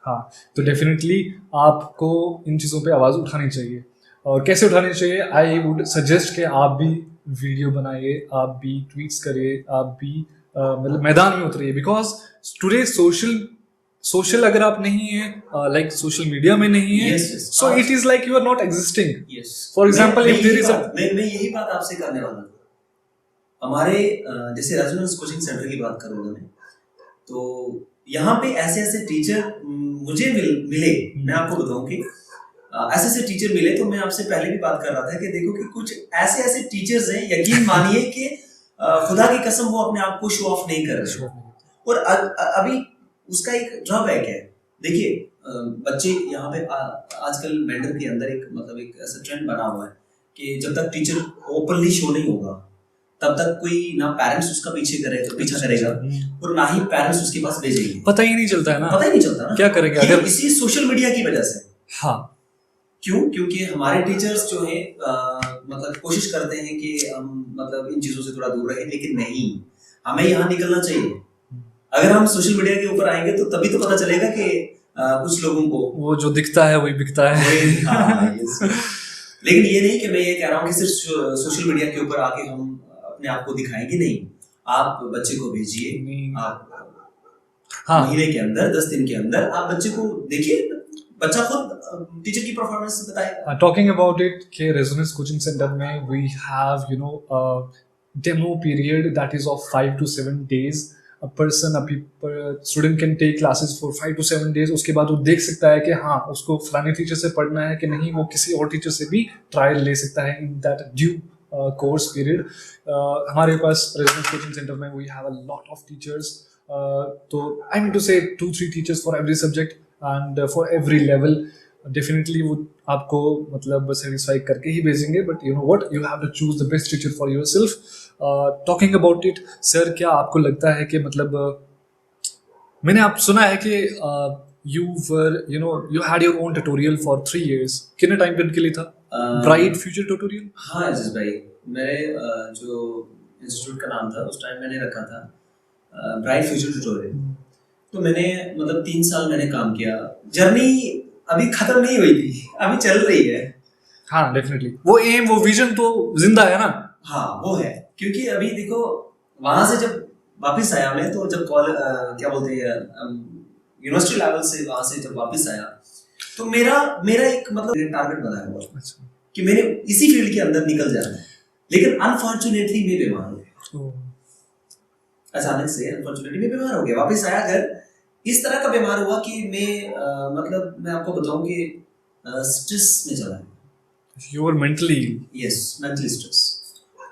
B: हाँ, तो डेफिनेटली आपको इन चीज़ों पे आवाज़ उठानी चाहिए। और कैसे उठानी चाहिए? आई वुड सजेस्ट कि आप भी वीडियो बनाइए, आप भी ट्वीट्स करिए, आप भी मतलब मैदान में उतरिए, बिकॉज टुडे सोशल अगर आप नहीं है, लाइक सोशल मीडिया में नहीं है, so it is like you are not existing. For example, if there is
A: मैं यही बात आपसे करने वाला था। हमारे जैसे रेजोनेंस कोचिंग सेंटर की बात करूंगा मैं, तो यहाँ पे ऐसे टीचर मुझे मिले, मैं आपको बताऊं कि ऐसे टीचर मिले, तो मैं आपसे पहले भी बात कर रहा था कि देखो कि कुछ ऐसे टीचर्स हैं, यकीन मानिए कि खुदा की कसम वो अपने आप को शो ऑफ नहीं कर रहे, और अभी उसका एक ड्रॉबैक है। देखिए बच्चे यहाँ पे आजकल मेंटर के अंदर एक ऐसा ट्रेंड बना हुआ है कि जब तक टीचर ओपनली शो नहीं होगा, तब तक कोई ना पेरेंट्स उसका पीछा करेगा और ना ही पेरेंट्स उसके पास भेजेंगे।
B: पता ही नहीं चलता है ना,
A: पता ही नहीं चलता ना
B: क्या करेंगे अगर
A: इसी सोशल मीडिया की वजह से।
B: हाँ,
A: क्योंकि हमारे टीचर्स जो हैं मतलब कोशिश करते हैं कि हम मतलब इन चीज़ों से थोड़ा दूर रहें, लेकिन नहीं, हमें यहाँ निकलना चाहिए। अगर हम सोशल मीडिया के ऊपर आएंगे तो तभी तो पता चलेगा कि कुछ लोगों को
B: वो जो दिखता है वही बिकता है।
A: लेकिन ये नहीं कि मैं ये कह रहा हूँ कि सिर्फ सोशल मीडिया के ऊपर आके हम अपने आप को दिखाएंगे, नहीं। आप बच्चे को भेजिए, आप महीने के अंदर 10 दिन के अंदर आप बच्चे को देखिए, बच्चा खुद टीचर की परफॉर्मेंस बताएगा।
B: टॉकिंग अबाउट इट के रेजोनेंस कोचिंग सेंटर में we have demo period that is of 5 to 7 days. A person, student can take classes for 5 to 7 days. उसके बाद वो देख सकता है कि हाँ उसको फलाने टीचर से पढ़ना है कि नहीं, वो किसी और टीचर से भी ट्रायल ले सकता है in that due course period. हमारे पास रेजिडेंस कोचिंग सेंटर में we have a lot of teachers. तो I mean to say 2-3 teachers for every subject and for every level. Definitely वो आपको मतलब सेटिस्फाई करके ही भेजेंगे, but you know what, you have to choose the best teacher for yourself. Talking about it sir, क्या आपको लगता है कि मतलब मैंने आप सुना है कि you had your own tutorial for 3 years. कितने टाइम पीरियड के लिए था ब्राइट फ्यूचर ट्यूटोरियल?
A: हाँ अजीज भाई, मेरे जो इंस्टीट्यूट का नाम था उस टाइम मैंने रखा था ब्राइट फ्यूचर ट्यूटोरियल. तो मैंने मतलब 3 साल मैंने काम किया. जर्नी अभी खत्म नहीं हुई थी, अभी चल रही है.
B: हाँ डेफिनेटली, वो एम वो विजन तो जिंदा है ना. हाँ
A: वो है, क्योंकि अभी देखो वहां से जब वापस आया मैं, तो जब क्या बोलते हैं यूनिवर्सिटी लेवल से वहां से जब वापस आया, तो मेरा एक मतलब टारगेट बनाया हुआ कि मैंने इसी फील्ड के अंदर निकल जाना है. लेकिन अनफॉर्चुनेटली मैं बीमार हो गया. अचानक से अनफॉर्चुनेटली मैं बीमार हो गया. वापस आया घर, इस तरह का बीमार हुआ कि मैं मतलब मैं आपको बताऊं कि स्ट्रेस में चला गया.
B: You were mentally
A: yes, mentally stress.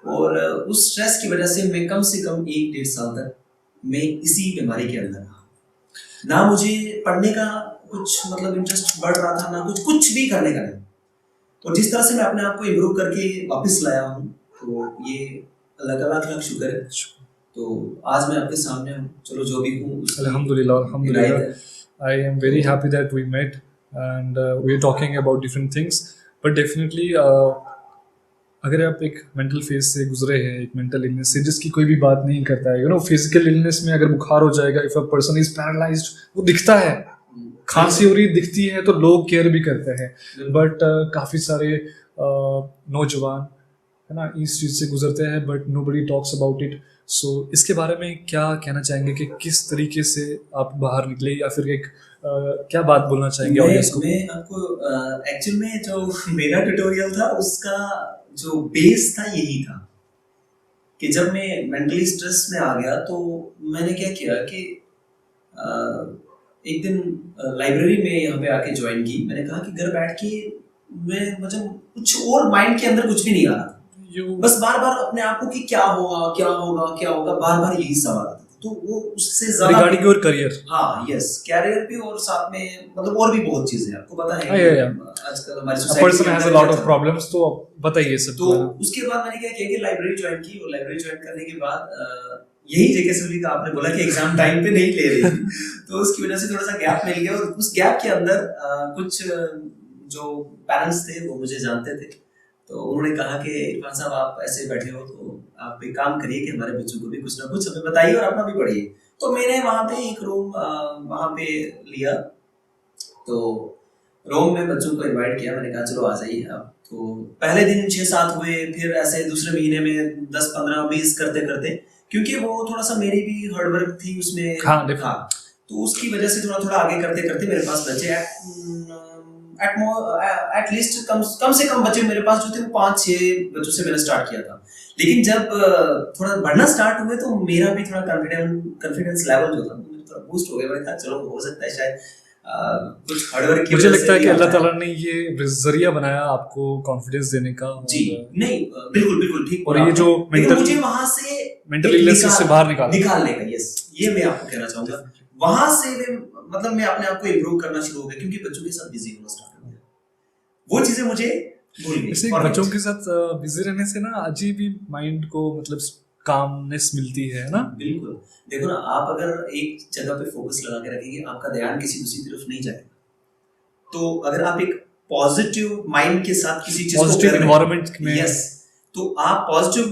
A: और उस स्ट्रेस की वजह से मैं कम से कम 1-1.5 साल तक मैं इसी बीमारी के अंदर रहा. ना मुझे पढ़ने का कुछ मतलब इंटरेस्ट बढ़ रहा था, ना कुछ भी करने का नहीं. और जिस तरह से मैं अपने आप को इम्प्रूव करके वापस लाया हूँ, तो ये अल्लाह का लाख शुक्र है. तो आज मैं आपके सामने हूँ. चलो जो भी हूँ,
B: अल्हम्दुलिल्लाह. I am very happy that we met and we are talking about different things, but definitely अगर आप एक मेंटल फेज से गुजरे हैं, एक मेंटल इलनेस से जिसकी कोई भी बात नहीं करता है, फिजिकल इलनेस में अगर बुखार हो जाएगा, if a person is paralysed, वो दिखता है, खांसी हो रही दिखती है तो लोग केयर भी करते हैं. बट काफ़ी सारे नौजवान है ना इस चीज़ से गुजरते हैं, but nobody talks about it. So इसके बारे में क्या कहना चाहेंगे कि किस तरीके से आप बाहर निकले, या फिर एक क्या बात बोलना चाहेंगे ऑडियंस को?
A: मैं आपको एक्चुअल में जो मेरा ट्यूटोरियल था उसका जो बेस था यही था कि जब मैं मेंटली स्ट्रेस में आ गया, तो मैंने क्या किया कि एक दिन लाइब्रेरी में यहाँ पे आके ज्वाइन की. मैंने कहा कि घर बैठ के मुझे कुछ और माइंड के अंदर कुछ भी नहीं आ रहा था. बस बार बार अपने आप को कि क्या होगा बार बार यही सवाल आता था. तो वो उससे ज्यादा
B: रिगार्डिंग योर करियर,
A: हाँ यस, कैरियर भी, और साथ में मतलब और भी बहुत चीजें आपको पता है आजकल हमारी society
B: person has a lot of problems. तो बताइए सब.
A: तो उसके बाद मैंने क्या किया कि लाइब्रेरी ज्वाइन की, और लाइब्रेरी ज्वाइन करने के बाद यही जेके सभी का आपने बोला कि एग्जाम टाइम पे नहीं ले रही थी, तो उसकी वजह से थोड़ा सा गैप मिल गया. और उस गैप के अंदर कुछ जो पेरेंट्स थे वो मुझे जानते थे, तो उन्होंने कहा कि इरफान साहब आप ऐसे बैठे हो, तो आप एक काम करिए कि हमारे बच्चों को भी कुछ ना कुछ हमें बताइए और अपना भी पढ़िए. तो मैंने वहाँ पे एक रूम वहाँ पे लिया. तो रूम में बच्चों को इनवाइट किया. मैंने कहा चलो आ जाइए आप. तो पहले दिन 6-7 हुए, फिर ऐसे दूसरे महीने में 10-15-20 करते करते, क्योंकि वो थोड़ा सा मेरी भी हार्डवर्क थी उसमें.
B: हाँ,
A: तो उसकी वजह से थोड़ा आगे करते करते मेरे पास बचे एटलीस्ट कम से कम बच्चे मेरे पास जो थे वो 5-6 बच्चों से मैंने स्टार्ट किया था. लेकिन जब थोड़ा बढ़ना स्टार्ट हुए, तो मेरा भी थोड़ा कॉन्फिडेंस लेवल जो था थोड़ा बूस्ट हो गया. मैंने कहा चलो हो सकता है शायद कुछ हार्डवर्क की.
B: मुझे लगता है कि अल्लाह ताला ने ये जरिया बनाया आपको कॉन्फिडेंस देने का.
A: जी नहीं, बिल्कुल ठीक.
B: और ये जो
A: मुझे वहां से
B: मेंटल इलनेस से बाहर निकालने
A: का, यस, ये मैं आपको कहना चाहूंगा. वहां से मैं अपने आप को इम्प्रूव करना शुरू हो गया, क्योंकि बच्चों के साथ बिजी होना स्टार्ट हो गया. वो चीजें मुझे भूल गई.
B: ऐसे बच्चों के साथ बिजी रहने से ना अजीब ही माइंड को मतलब कामनेस मिलती है ना.
A: बिल्कुल. देखो ना, आप अगर एक जगह पे फोकस लगा के रखेंगे, आपका ध्यान किसी दूसरी तरफ नहीं जाएगा. तो अगर आप एक पॉजिटिव माइंड के साथ किसी चीज को
B: पॉजिटिव एनवायरनमेंट में,
A: यस, तो आप पॉजिटिव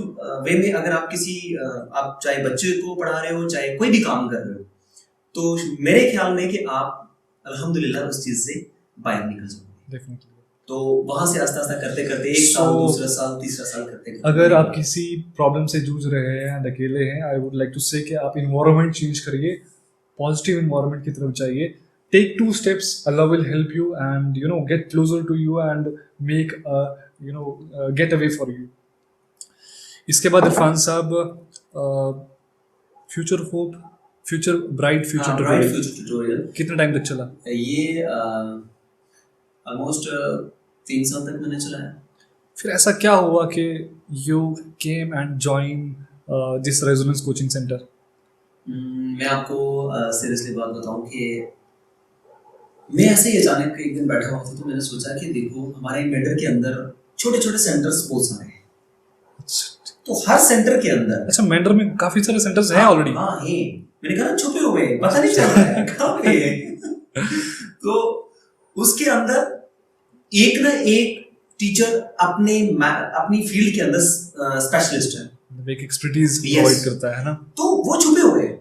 A: वे में अगर आप किसी आप चाहे बच्चे को पढ़ा रहे हो चाहे कोई भी काम कर रहे हो, तो मेरे ख्याल में कि आप अल्हम्दुलिल्लाह उस चीज से बाहर निकल जाओगे
B: डेफिनेटली।
A: तो वहां से आस्ते आस्ते करते करते एक साल, दूसरा साल, तीसरा साल करते करते
B: अगर आप किसी प्रॉब्लम से जूझ रहे हैं एंड अकेले हैं, आई वुड लाइक टू से कि आप इन्वायरमेंट चेंज करिए, पॉजिटिव इन्वायरमेंट की तरफ जाइए, take 2 steps, Allah will help you and get closer to you and make get away for you. इसके बाद इरफान साहब, future hope, future bright future
A: tutorial
B: कितने टाइम तक चला?
A: ये ऑलमोस्ट 3 साल तक मैंने चलाया।
B: फिर ऐसा क्या हुआ कि you came and join this resonance coaching centre?
A: मैं आपको सीरियसली बात बताऊं कि मैं ऐसे ही अचानक एक दिन बैठा हुआ था, तो मैंने सोचा कि देखो हमारे मेंटर के अंदर छोटे छोटे सेंटर्स बहुत सारे हैं।
B: अच्छा,
A: तो हर सेंटर के अंदर,
B: अच्छा मेंटर में काफी सारे सेंटर्स हैं ऑलरेडी?
A: हाँ हैं, मैंने कहा छुपे हुए हैं, पता नहीं चल रहा है कहाँ पे है। तो उसके अंदर एक ना एक टीचर अपनी फील्ड के अंदर स्पेशलिस्ट है,
B: एक एक्सपर्टीज प्रोवाइड करता है ना, तो
A: वो छुपे हुए हैं।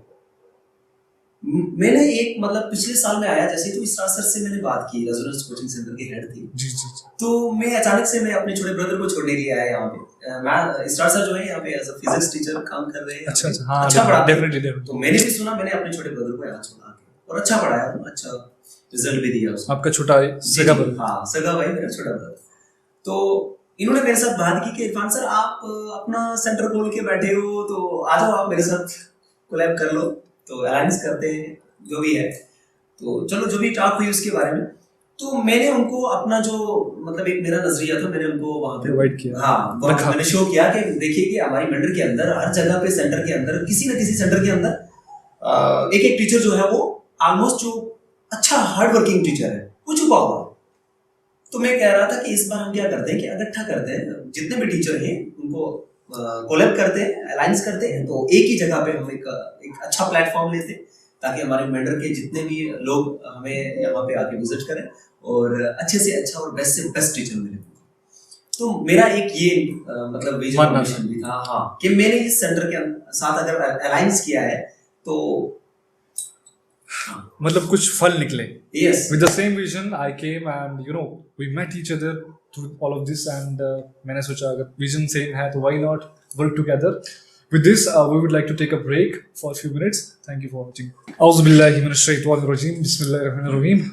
A: मैंने एक मतलब पिछले साल में आया जैसे, तो इसरार सर से मैंने बात की, रेजोनेंस कोचिंग सेंटर के हेड थे
B: जी जी जी।
A: तो मैं अचानक से मैं अपने छोटे ब्रदर को छोड़ने के लिए आया यहाँ पे। मैं इसरार सर जो है यहाँ पे एज अ फिजिक्स टीचर काम कर रहे हैं।
B: अच्छा अच्छा, हाँ
A: अच्छा पढ़ाते हैं।
B: डेफिनेटली।
A: तो मैंने भी सुना, मैंने अपने छोटे ब्रदर को यहाँ छोड़ा और अच्छा पढ़ाया, अच्छा रिजल्ट भी दिया उसने।
B: आपका छोटा सगा ब्रदर?
A: हाँ, सगा भाई मेरा छोटा ब्रदर। तो इन्होंने मेरे साथ बात की कि इरफान सर आप अपना सेंटर खोल के बैठे हो, तो आ जाओ आप मेरे साथ कोलैब कर लो, तो अलायंस करते हैं जो भी है। तो चलो जो भी टॉक हुई उसके बारे में, तो मैंने उनको अपना जो मतलब एक मेरा नजरिया था, मैंने उनको वहाँ पे
B: प्रोवाइड किया।
A: हाँ, मैंने शो किया कि देखिए कि हमारी मेंटर के अंदर हर जगह पे सेंटर के अंदर किसी न किसी सेंटर के अंदर एक एक टीचर जो है वो ऑलमोस्ट जो अच्छा हार्ड वर्किंग टीचर है वो छुपा हुआ है। तो मैं कह रहा था कि इस बार हम क्या करते हैं कि इकट्ठा करते हैं, जितने भी टीचर हैं उनको कोलैब करते हैं, अलायंस करते हैं, तो एक ही जगह पे हम एक अच्छा प्लेटफॉर्म लेते हैं ताकि हमारे मेंटर के जितने भी लोग हमें यहाँ पे आके विजिट करें और अच्छे से अच्छा और बेस्ट से बेस्ट टीचर मिले। तो मेरा एक ये मतलब विजन मिशन भी था, हाँ, कि मैंने इस सेंटर के साथ अगर अलायंस किया है तो
B: मतलब कुछ फल निकले।
A: Yes,
B: with the same vision I came and we met each other through all of this and मैंने सोचा अगर विजन सेम है तो why not work together. With this, we would like to take a break for a few minutes. Thank you for watching. Auzu billahi minash shaitanir rajim. Bismillahir rahmanir rahim.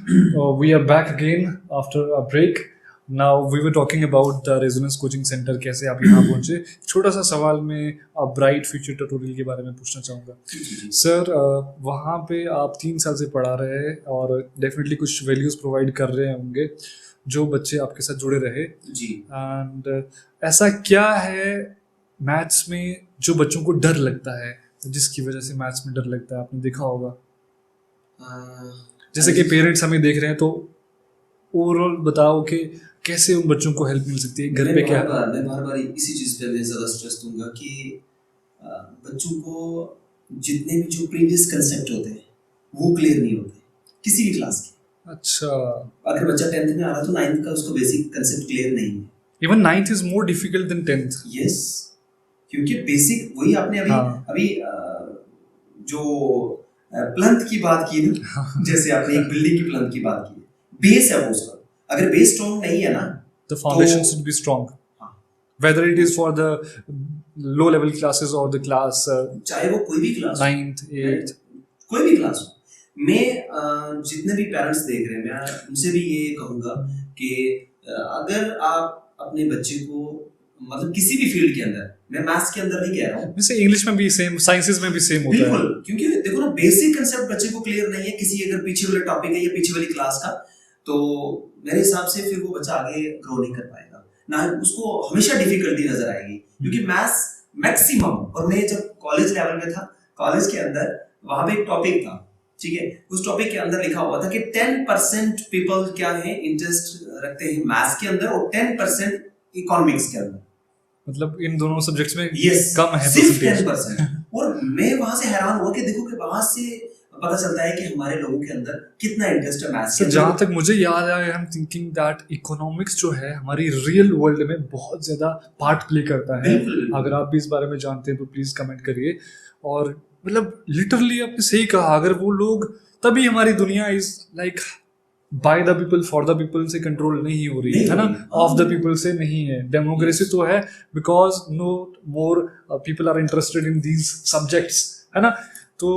B: We are back again after a break. Now we were talking about the Resonance Coaching Center. कैसे आप यहाँ पहुँचे? छोटा सा सवाल मैं bright future tutorial के बारे में पूछना चाहूँगा। सर, वहाँ पे आप 3 साल से पढ़ा रहे हैं और डेफिनेटली कुछ वैल्यूज प्रोवाइड कर रहे होंगे जो बच्चे आपके साथ जुड़े रहे
A: जी।
B: एंड ऐसा क्या है मैथ्स में जो बच्चों को डर लगता है, जिसकी वजह से मैथ्स में डर लगता है? आपने देखा होगा जैसे कि पेरेंट्स हमें देख रहे हैं, तो ओवरऑल बताओ कि कैसे उन बच्चों को हेल्प मिल सकती है घर पे? क्या
A: मैं बार इसी चीज पे मैं ज्यादा स्ट्रेस दूंगा कि बच्चों को जितने भी जो प्रीवियस कंसेप्ट होते हैं वो क्लियर नहीं होते किसी भी क्लास के।
B: अच्छा,
A: अगर बच्चा 10th में आ रहा तो 9th का उसको बेसिक कंसेप्ट क्लियर नहीं है।
B: Even 9th is more difficult than 10th।
A: Yes, क्योंकि बेसिक वही आपने अभी जो प्लंथ की बात की ना, जैसे आपने एक बिल्डिंग की प्लंथ की बात की, बेस है वो उसका, अगर बेस स्ट्रांग नहीं है ना,
B: the foundation should be strong, whether it is for the low level classes or the class
A: चाहे वो कोई भी क्लास
B: 9th 8th
A: कोई भी क्लास हो। मैं जितने भी पेरेंट्स देख रहे हैं, मैं उनसे भी ये कहूंगा कि अगर आप अपने बच्चे को मतलब किसी भी फील्ड के अंदर, मैं मैथ्स के अंदर नहीं कह रहा हूँ,
B: वैसे इंग्लिश में भी सेम, साइंसेस में भी सेम होता है।
A: बिल्कुल, क्योंकि देखो ना, बेसिक कंसेप्ट बच्चे को क्लियर नहीं है किसी अगर पीछे वाले टॉपिक है या पीछे वाली क्लास का, तो मेरे हिसाब से फिर वो बच्चा आगे ग्रो नहीं कर पाएगा ना, उसको हमेशा डिफिकल्टी नजर आएगी। क्योंकि मैथ्स मैक्सिमम, और मैं जब कॉलेज लेवल में था, कॉलेज के अंदर वहां पे एक टॉपिक था, ठीक है, उस टॉपिक के अंदर लिखा हुआ था कि 10% पीपल क्या है इंटरेस्ट रखते हैं मैथ्स के अंदर और 10% इकोनॉमिक्स के अंदर,
B: मतलब इन दोनों सब्जेक्ट्स में
A: yes,
B: कम है
A: सिर्फ 10%। और मैं वहां से हैरान हुआ कि देखो कि वहां से पता चलता है कि हमारे लोगों के अंदर कितना इंटरेस्ट है मैथ्स
B: सर जहाँ तक मुझे याद है, I am thinking that economics जो है हमारी रियल वर्ल्ड में बहुत ज़्यादा पार्ट प्ले करता है। अगर आप भी इस बारे में जानते हैं तो प्लीज़ कमेंट करिए। और मतलब लिटरली आपने सही कहा, अगर वो लोग, तभी हमारी दुनिया is like by the people for the people से कंट्रोल नहीं हो रही है ना, ऑफ द पीपल से नहीं है। डेमोक्रेसी तो है because no more people are interested in these subjects, है ना। तो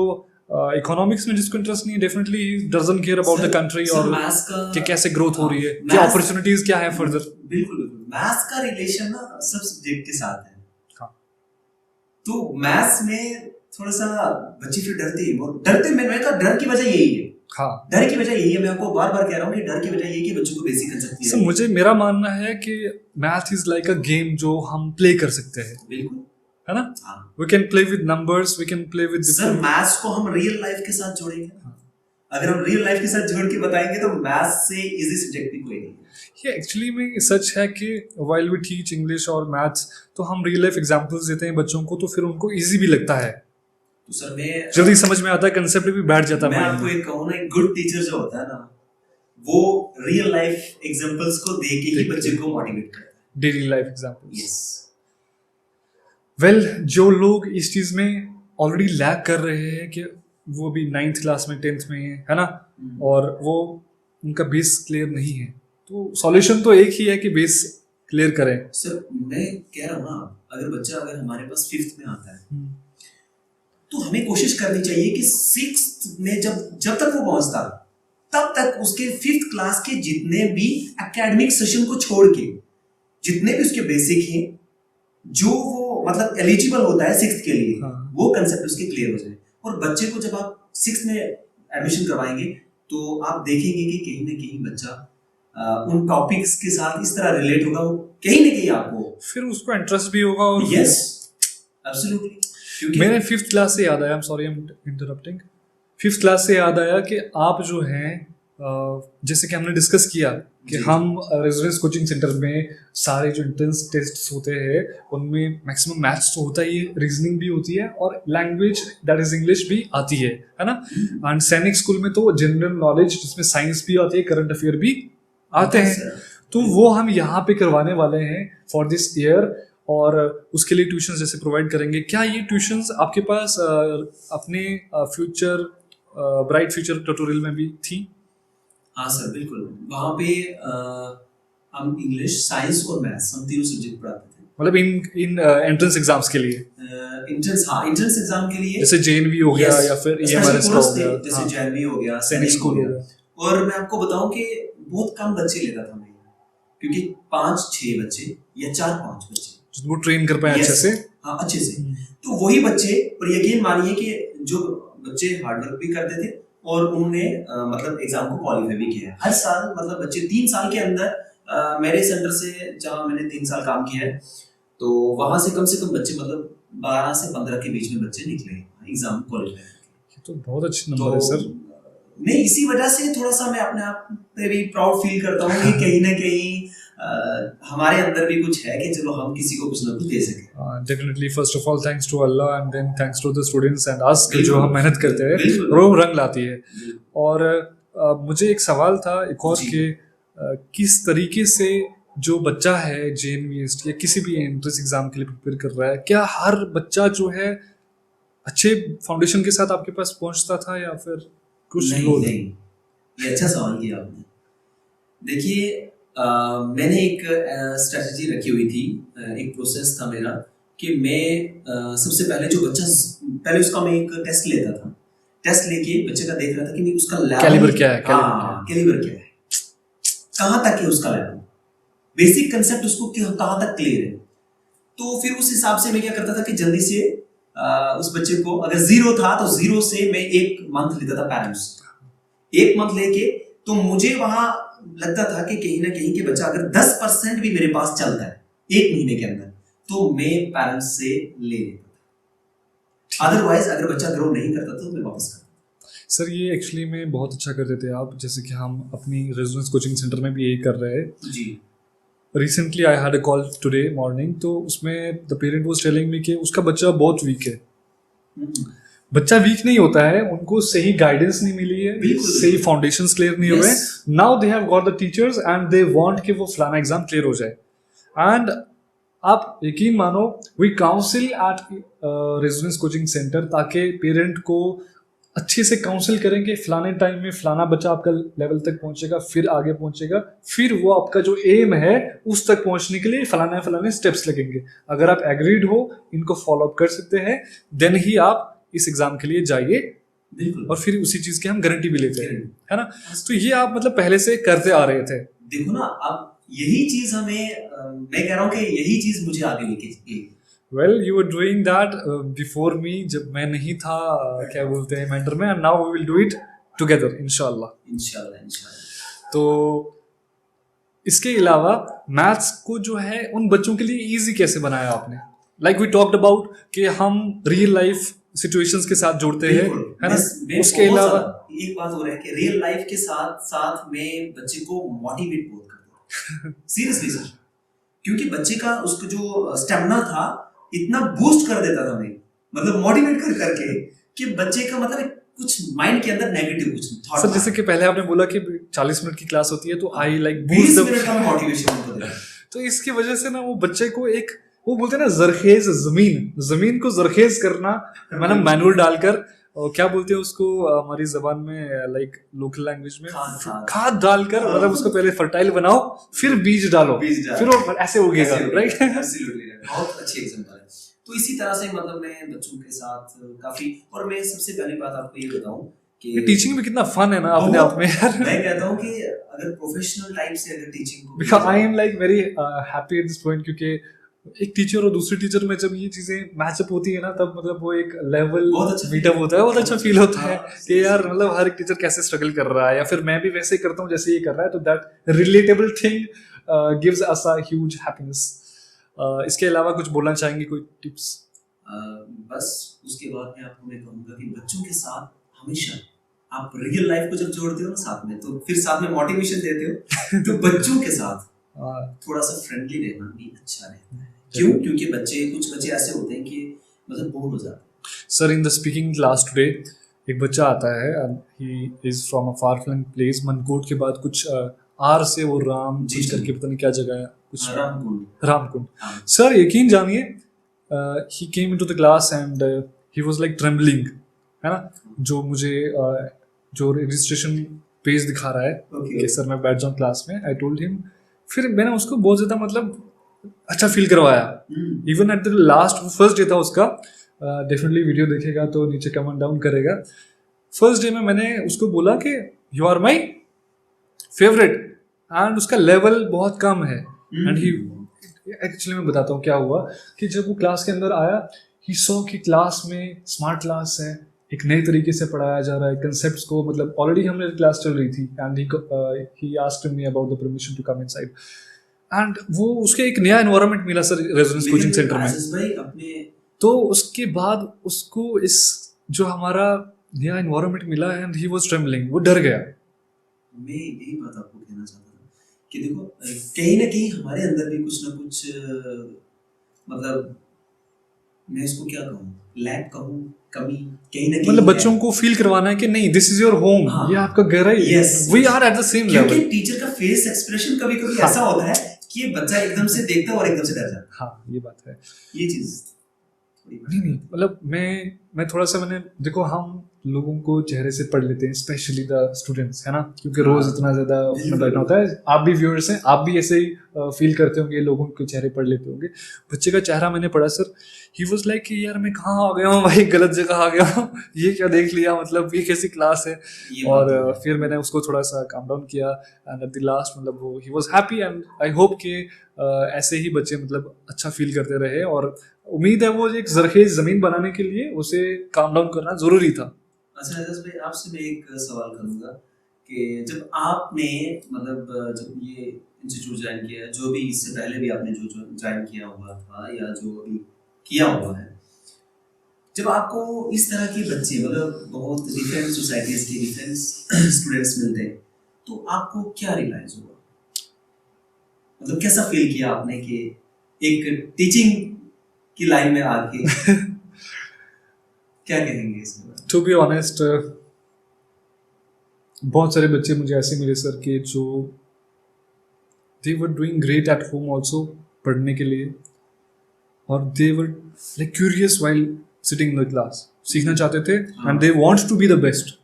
B: इकोनॉमिक्स में जिसको इंटरेस्ट नहीं है, definitely doesn't care about the country और कि कैसे ग्रोथ हो रही है, क्या अपॉर्चुनिटीज क्या है फर्दर।
A: बिल्कुल बिल्कुल, मैथ्स का रिलेशन ना सब सब्जेक्ट के साथ है।
B: हाँ,
A: तो मैथ्स में थोड़ा सा बच्चे फिर डरते मैंने कहा डर की वजह यही है।
B: हाँ,
A: डर की वजह यही है, मैं आपको बार बार कह रहा हूँ कि डर की वजह यही है कि बच्चों को बेसिक कंसेप्ट नहीं है।
B: मुझे मेरा मानना है कि math is like a game जो हम प्ले कर सकते हैं,
A: बिल्कुल,
B: है ना। We can play with numbers, we can play with
A: sir maths को हम रियल लाइफ के साथ जोड़ेंगे। अगर हम रियल लाइफ के साथ जोड़ के बताएंगे तो मैथ्स से इजी सब्जेक्ट भी कोई नहीं है।
B: ये एक्चुअली में सच है कि व्हाइल वी टीच इंग्लिश और मैथ्स तो हम रियल लाइफ एग्जांपल्स देते हैं बच्चों को, तो फिर उनको इजी भी लगता है।
A: तो सर मैं
B: जल्दी समझ में आता है, कंसेप्ट भी बैठ जाता है।
A: मैं आपको एक कहूँ ना, एक गुड टीचर जो होता है ना, वो रियल लाइफ एग्जांपल्स को दे के ही बच्चे को मोटिवेट करता है।
B: Daily life examples.
A: Yes.
B: Well, जो लोग इस चीज में ऑलरेडी लैग कर रहे हैं कि वो भी 9th क्लास में 10th में है ना, और वो उनका बेस क्लियर नहीं है, तो सॉल्यूशन तो एक ही है कि बेस क्लियर करें।
A: सर मैं कह रहा हूँ ना, अगर बच्चा अगर हमारे पास 5th में आता है तो हमें कोशिश करनी चाहिए कि 6th में जब तक वो पहुंचता तब तक उसके 5th क्लास के जितने भी एकेडमिक सेशन को छोड़ के जितने भी उसके बेसिक हैं, जो वो मतलब एलिजिबल होता है 6th के लिए, वो कंसेप्ट उसके क्लियर हो जाए। और बच्चे को जब आप 6th में एडमिशन करवाएंगे तो आप देखेंगे कि कहीं ना कहीं बच्चा उन टॉपिक्स के साथ इस तरह रिलेट होगा, वो कहीं ना कहीं आपको
B: फिर उसको इंटरेस्ट भी होगा। और
A: यस एब्सोल्युटली।
B: मेरे 5th क्लास से याद आया, I am sorry I am interrupting, 5th class से याद आया कि आप जो हैं, जैसे कि हमने डिस्कस किया कि हम रेजिडेंस कोचिंग सेंटर में सारे जो एंट्रेंस टेस्ट होते हैं उनमें मैक्सिमम मैथ्स तो होता ही है, रीजनिंग भी होती है और लैंग्वेज दैट इज इंग्लिश भी आती है ना। एंड सैनिक स्कूल में तो जनरल नॉलेज जिसमें साइंस भी आती है, करंट अफेयर भी आते हैं। तो वो हम यहाँ पे करवाने वाले हैं फॉर दिस ईयर, और उसके लिए ट्यूशंस जैसे प्रोवाइड करेंगे। क्या ये ट्यूशंस आपके पास अपने फ्यूचर ब्राइट फ्यूचर ट्यूटोरियल में भी थी?
A: हाँ सर बिल्कुल, वहाँ पे हम इंग्लिश, साइंस और मैथ्स हम तीनों सब्जेक्ट पढ़ाते थे।
B: मतलब इन एंट्रेंस एग्जाम्स के लिए,
A: एंट्रेंस एग्जाम के लिए,
B: जैसे जेएनवी हो गया या फिर ईएमआरएस का हो गया,
A: जैसे जेएनवी हो गया,
B: सैनिक स्कूल हो गया।
A: और मैं आपको बताऊं कि बहुत कम बच्चे लेता था मैं, क्योंकि 5-6 बच्चे या 4-5 बच्चे
B: वो ट्रेन कर पाए अच्छे से।
A: हाँ अच्छे से। तो वही बच्चे, और यकीन मानिए कि जो बच्चे हार्डवर्क भी करते थे और उन्होंने मतलब एग्जाम को क्वालिफाई भी किया है। हर साल मतलब बच्चे 3 साल के अंदर मेरे सेंटर से, जहाँ मैंने 3 साल काम किया है, तो वहां से कम बच्चे मतलब 12 से 15 के बीच में बच्चे निकले एग्जाम क्वालिफाई।
B: तो बहुत अच्छे नंबर है सर।
A: मैं इसी वजह से थोड़ा सा मैं अपने आप पे भी प्राउड फील करता हूँ कि कहीं ना कहीं हमारे अंदर भी कुछ है कि चलो हम किसी को कुछ ना कुछ दे सके।
B: Definitely, first of all thanks to Allah and then thanks to the students and us, जो हम मेहनत करते हैं वो रंग लाती है। और मुझे एक सवाल था एक और कि किस तरीके से जो बच्चा है जेएनवीएसटी या किसी भी एंट्रेंस एग्जाम के लिए प्रिपेयर कर रहा है, क्या हर बच्चा जो है अच्छे फाउंडेशन के साथ आपके पास पहुंचता था या फिर कुछ?
A: नहीं, ये अच्छा सवाल किया आपने। देखिए मैंने एक स्ट्रेटजी रखी हुई थी, एक प्रोसेस था मेरा कि मैं सबसे पहले जो बच्चा, पहले उसका मैं एक टेस्ट लेता था। टेस्ट लेके बच्चे का देख रहा था कि उसका
B: कैलिबर क्या है,
A: कैलिबर क्या है, कहाँ तक है उसका लेवल, बेसिक कंसेप्ट उसको कहाँ तक क्लियर है। तो फिर उस हिसाब से मैं क्या करता था कि जल्दी से उस बच्चे को, अगर 0 था तो 0 से मैं 1 मंथ लेता था पेरेंट्स, 1 मंथ लेके, तो मुझे वहां लगता था कि कहीं ना कहीं के बच्चा अगर 10% भी मेरे पास चलता है 1 महीने के अंदर, तो मैं पेरेंट्स से ले लेता था। अदरवाइज अगर बच्चा ग्रो नहीं करता तो मैं वापस करता।
B: सर ये एक्चुअली में बहुत अच्छा कर देते हैं आप, जैसे कि हम अपनी रेजिडेंस कोचिंग सेंटर में भी यही कर रहे हैं
A: जी।
B: Recently I had a call today morning, तो उसमें the parent was telling me कि उसका बच्चा बहुत वीक है, बच्चा वीक नहीं होता है, उनको सही गाइडेंस नहीं मिली है,
A: बिल्कुल।
B: सही फाउंडेशंस क्लियर नहीं हुए।
A: Yes.
B: Now they have got the teachers and they want कि वो फलाना एग्जाम क्लियर हो जाए। एंड आप यकीन मानो, we counsel at Resonance coaching centre, ताकि पेरेंट को अच्छे से काउंसिल करें कि फलाने टाइम में फलाना बच्चा आपका लेवल तक पहुंचेगा, फिर आगे पहुंचेगा, फिर वो आपका जो एम है उस तक पहुंचने के लिए फलाने फलाने स्टेप्स लगेंगे। अगर आप एग्रीड हो, इनको फॉलो अप कर सकते हैं, देन ही आप इस एग्जाम के लिए जाइए,
A: बिल्कुल।
B: और फिर उसी चीज की हम गारंटी भी लेते हैं, है ना। तो ये आप मतलब पहले से करते आ रहे थे।
A: देखो ना, अब यही चीज हमें मैं कह रहा हूँ कि यही चीज मुझे आगे लेके गई।
B: Well you were doing that before me, जब मैं नहीं था क्या बोलते हैं मेंटर में, and now we will do it together इंशाल्लाह।
A: इंशाल्लाह।
B: तो इसके अलावा मैथ्स को जो है उन बच्चों के लिए इजी कैसे बनाया आपने? लाइक वी टॉक्ड अबाउट कि हम रियल लाइफ सिचुएशंस के साथ जोड़ते हैं, है ना। उसके अलावा
A: एक बात हो रहा है कि रियल लाइफ के साथ साथ में बच्चे को मोटिवेट बहुत करता हूँ सीरियसली सर, क्योंकि बच्चे का उसका जो स्टेमिना था इतना बूस्ट कर देता था हमें, मतलब मोटिवेट कर करके कि बच्चे का मतलब कुछ माइंड के अंदर नेगेटिव कुछ थॉट।
B: सर जैसे कि पहले आपने बोला कि 40 मिनट की क्लास होती है, तो आई लाइक
A: 20 मिनट का मोटिवेशन उनको देना।
B: तो इसकी वजह से ना वो बच्चे को एक, वो बोलते हैं ना जरखेज, जमीन को जरखेज करना, मतलब मैनुअल डालकर, और क्या बोलते हैं उसको हमारी जबान में, लाइक लोकल लैंग्वेज में खाद डालकर, मतलब उसको पहले फर्टाइल बनाओ, फिर बीज डालो, फिर वो ऐसे उगेगा, राइट।
A: बहुत अच्छी एग्जांपल है। तो इसी तरह से मतलब मैं बच्चों के साथ काफी, और मैं सबसे पहली बात आपको ये बताऊं कि
B: टीचिंग में कितना फन है ना अपने आप में यार।
A: मैं कहता हूं कि अगर प्रोफेशनल टाइप से अगर टीचिंग को,
B: because I am like very happy at this point, क्योंकि एक टीचर और दूसरे टीचर में जब ये चीजें मैचअप होती है ना, तब मतलब वो एक लेवल मीटअप होता है, बहुत अच्छा फील होता है कि यार मतलब हर एक टीचर कैसे स्ट्रगल कर रहा है, या फिर मैं भी वैसे ही करता हूँ जैसे ये कर रहा है, तो that relatable thing gives us a huge happiness. इसके अलावा कुछ बोलना चाहेंगे, कोई टिप्स?
A: बस उसके बाद मैं आपको मैं कहूँगा कि बच्चों के साथ हमेशा आप रियल लाइफ को जब जोड़ते हो ना साथ में, तो फिर साथ में मोटिवेशन देते हो, तो बच्चों के साथ थोड़ा सा फ्रेंडली रहना भी अच्छा रहता है। क्यों? क्योंकि कुछ बच्चे ऐसे होते हैं कि मतलब बोर हो जाते हैं।
B: Sir in the speaking class today एक बच्चा आता है, he is from a far flung place, Mankot के बाद कुछ आर से वो राम कुछ करके, पता नहीं क्या जगह है, कुछ रामकुंड। सर यकीन जानिए, he came into the class and he was like trembling, है ना, जो मुझे जो रजिस्ट्रेशन पेज दिखा रहा है कि सर मैं बैठ जाऊँ क्लास में, आई टोल्ड हिम, फिर मैंने उसको बहुत ज़्यादा मतलब अच्छा फील करवाया। Even at the last, first day था उसका, डेफिनेटली वीडियो देखेगा तो नीचे कमेंट डाउन करेगा। फर्स्ट डे में मैंने उसको बोला कि you are my favourite, and उसका लेवल बहुत कम है, एंड ही एक्चुअली मैं बताता हूँ क्या हुआ, कि जब वो क्लास के अंदर आया, ही सॉ कि क्लास में स्मार्ट क्लास है, एक नए तरीके से पढ़ाया जा रहा है, कंसेप्ट्स को, मतलब ऑलरेडी हमने क्लास चल रही थी, and he asked me about the permission to come inside, and वो उसके एक नया एनवायरनमेंट मिला सर रेजिडेंस कोचिंग सेंटर में। तो उसके बाद उसको इस जो हमारा नया एनवायरनमेंट मिला, एंड ही वाज ट्रेम्बलिंग, वो डर गया।
A: मैं यही बात आपको कहना चाहता था कि देखो कहीं ना कहीं हमारे अंदर भी कुछ ना कुछ मतलब मैं इसको क्या कहूँ, लैक कहूँ, कमी कहीं ना कहीं, मतलब
B: बच्चों को फील करवाना है कि नहीं, दिस इज योर होम, ये आपका घर है, we are at the same level.
A: क्योंकि टीचर का फेस एक्सप्रेशन कभी कभी ऐसा होता है कि ये बच्चा एकदम से देखता है और एकदम से डर जाता है।
B: हाँ ये बात है,
A: ये चीज
B: नहीं मतलब मैं थोड़ा सा, मैंने देखो हम लोगों को चेहरे से पढ़ लेते हैं, स्पेशली द स्टूडेंट्स, है ना, क्योंकि रोज इतना ज्यादा उसमें बैठना होता है। आप भी व्यूअर्स हैं, आप भी ऐसे ही फील करते होंगे, लोगों के चेहरे पढ़ लेते होंगे। बच्चे का चेहरा मैंने पढ़ा सर, ही वाज लाइक कि यार मैं कहाँ आ गया हूँ भाई, गलत जगह आ गया हूँ, ये क्या देख लिया, मतलब ये कैसी क्लास है। और फिर मैंने उसको थोड़ा सा काम डाउन किया, एंड एट द लास्ट मतलब वो he was happy, and I hope कि ऐसे ही बच्चे मतलब अच्छा फील करते रहे, और उम्मीद है वो एक जरखेज जमीन बनाने के लिए उसे काम डाउन करना जरूरी था।
A: अच्छा एजाज भाई, आपसे मैं एक सवाल करूंगा कि जब आपने मतलब जब ये इंस्टीट्यूट ज्वाइन किया, जो भी इससे पहले भी आपने जो ज्वाइन किया हुआ था या जो अभी किया हुआ है, जब आपको इस तरह के बच्चे मतलब बहुत डिफरेंट सोसाइटीज के डिफरेंट स्टूडेंट्स मिलते हैं, तो आपको क्या रियलाइज हुआ, मतलब कैसा फील किया आपने कि एक टीचिंग की लाइन में आके क्या कहेंगे इसके बारे में?
B: टू बी ऑनेस्ट, बहुत सारे बच्चे मुझे ऐसे मिले सर कि जो they were doing great at home also पढ़ने के लिए, और they were like curious while sitting in the class, सीखना चाहते थे and they want to be the best,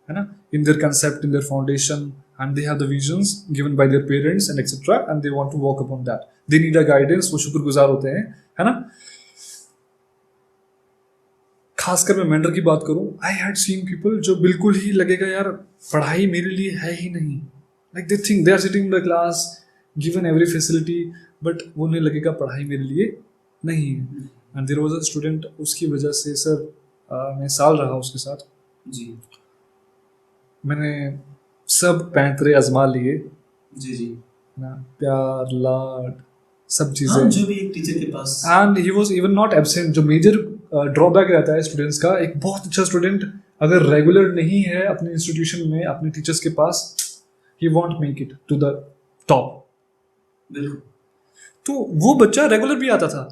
B: है ना, in their concept, in their foundation, and they have the visions given by their parents and etcetera, and they want to walk upon that, they need a guidance, वो शुक्रगुजार होते हैं, है ना। खासकर मैं मेंटर की बात करूं, आई हैड सीन पीपल जो बिल्कुल ही लगेगा यार पढ़ाई मेरे लिए है ही नहीं, like they think they are sitting in the class given every facility, but वो नहीं लगेगा पढ़ाई मेरे लिए नहीं है। And there was a student, उसकी वजह से सर मैं साल रहा उसके साथ
A: जी
B: मैंने सब पैंतरे आजमा लिए
A: जी जी
B: ना, प्यार लाड सब
A: हाँ,
B: चीज़ें,
A: जो भी एक टीचर के पास
B: and he was even not absent. जो मेजर ड्रॉबैक रहता है स्टूडेंट्स का, एक बहुत अच्छा स्टूडेंट अगर रेगुलर नहीं है अपने इंस्टीट्यूशन में अपने टीचर्स के पास, he won't make it to the top.
A: बिल्कुल
B: तो वो बच्चा रेगुलर भी आता था,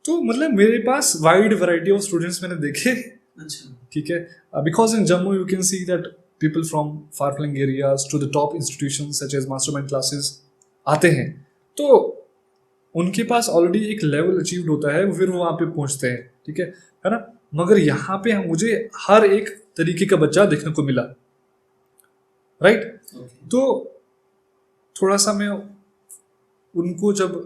B: तो मतलब मेरे पास वाइड वैरायटी ऑफ स्टूडेंट्स मैंने देखे,
A: अच्छा
B: ठीक है, because in Jammu you can see that people from far flung areas to the top institution such as Mastermind Classes आते हैं, तो उनके पास ऑलरेडी एक लेवल अचीव्ड होता है, फिर वो वहाँ पे पहुँचते हैं, ठीक है ना। मगर यहाँ पे मुझे हर एक तरीके का बच्चा देखने को मिला, राइट।
A: ओके
B: तो थोड़ा सा मैं उनको जब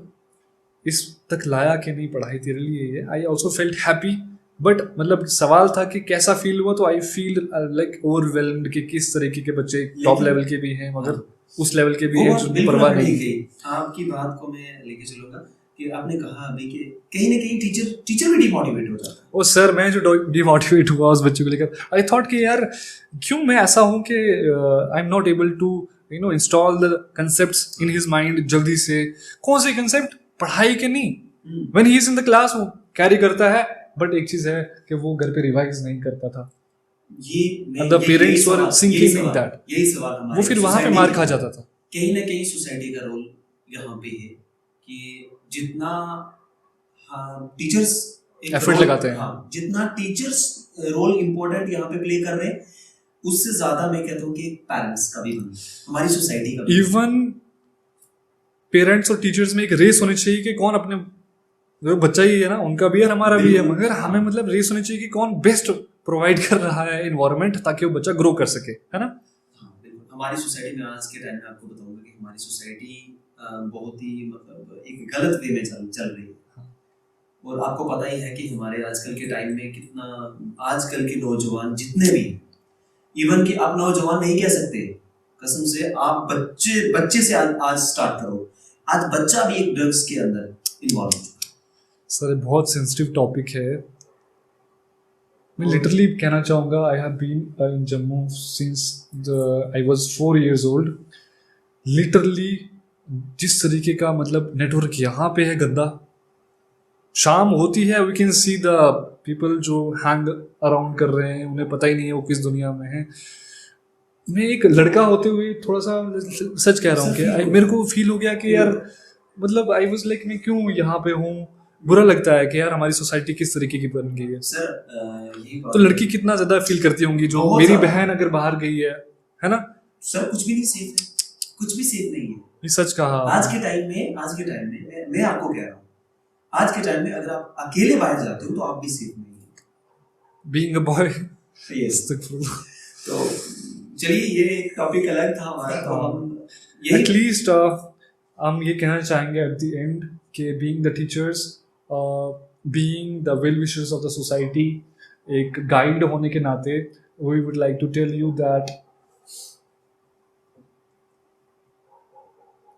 B: इस तक लाया कि नहीं पढ़ाई तेरे लिए ये, I also felt happy, but मतलब सवाल था कि कैसा फील हुआ, तो आई फील लाइक ओवरवेल्म्ड कि किस तरीके के बच्चे टॉप लेवल के भी हैं मगर उस लेवल के भी हैं जिनको परवाह नहीं।
A: आपकी बात को मैं लेके चलूंगा कि आपने कहा अभी कि कहीं ना कहीं टीचर भी डिमोटिवेट हो जाता है।
B: ओ सर, मैं जो डिमोटिवेट हुआ उस बच्चे को लेकर, आई थॉट कि यार क्यों मैं ऐसा हूँ कि I am not able to install the concepts in his mind जल्दी से। कौन से कंसेप्ट? पढ़ाई के नहीं, when he is in the class वो कैरी करता है, बट एक चीज है कि वो घर पे रिवाइज नहीं करता था। The parents were sinking in that.
A: यही सवाल हमारे
B: वो फिर वहां पे मार खा जाता था।
A: कहीं ना कहीं सोसाइटी का रोल यहाँ पे है कि जितना टीचर्स
B: एफर्ट लगाते हैं,
A: जितना टीचर्स रोल इम्पोर्टेंट यहाँ पे प्ले कर रहे हैं, उससे ज्यादा मैं कहता हूँ कि पेरेंट्स का भी, हमारी सोसाइटी का भी।
B: इवन पेरेंट्स और टीचर्स में एक रेस होनी चाहिए कि कौन अपने जो बच्चा ही है ना, उनका भी है हमारा भी है, मगर हमें मतलब रेस होनी चाहिए कि कौन बेस्ट प्रोवाइड कर रहा है इन्वायरमेंट ताकि वो बच्चा ग्रो कर सके, है ना।
A: हमारी सोसाइटी में आज के टाइम में आपको बताऊंगा कि हमारी सोसाइटी बहुत ही मतलब एक गलत वे में चल रही है। और आपको पता ही है कि हमारे आजकल के टाइम में कितना आजकल के नौजवान जितने भी, इवन कि आप नौजवान नहीं कह सकते, कसम से आप बच्चे से आज स्टार्ट करो, आज बच्चा भी एक ड्रग्स के अंदर इन्वॉल्व है।
B: सर बहुत सेंसिटिव टॉपिक है। मैं लिटरली कहना चाहूँगा, I have been in Jammu since I was 4 years old। Literally जिस तरीके का मतलब नेटवर्क यहाँ पे है गंदा, शाम होती है we can see the people जो हैंग अराउंड कर रहे हैं, उन्हें पता ही नहीं है वो किस दुनिया में है। मैं एक लड़का होते हुए थोड़ा सा सच कह रहा हूँ कि मेरे को फील हो गया कि यार मतलब आई वाज लाइक मैं क्यों यहाँ पे हूँ। बुरा लगता है कि यार हमारी सोसाइटी किस तरीके की बन गई है।
A: सर
B: तो लड़की कितना ज्यादा फील करती होंगी जो मेरी बहन अगर बाहर गई है ना।
A: सर कुछ भी नहीं सेफ है, कुछ भी सेफ नहीं है।
B: ये सच कहा।
A: आज के टाइम में मैं आपको कह रहा हूँ, आज के टाइम में अगर आप अकेले बाहर जाते हो तो आप भी सेफ नहीं है।
B: Being a boy.
A: यस। तो चलिए ये एक टॉपिक अलग था हमारा, तो हम
B: एटलीस्ट हम ये कहना चाहेंगे एट द एंड कि being the teachers, being the well wishers of the society, एक गाइड होने के नाते we would like to tell you that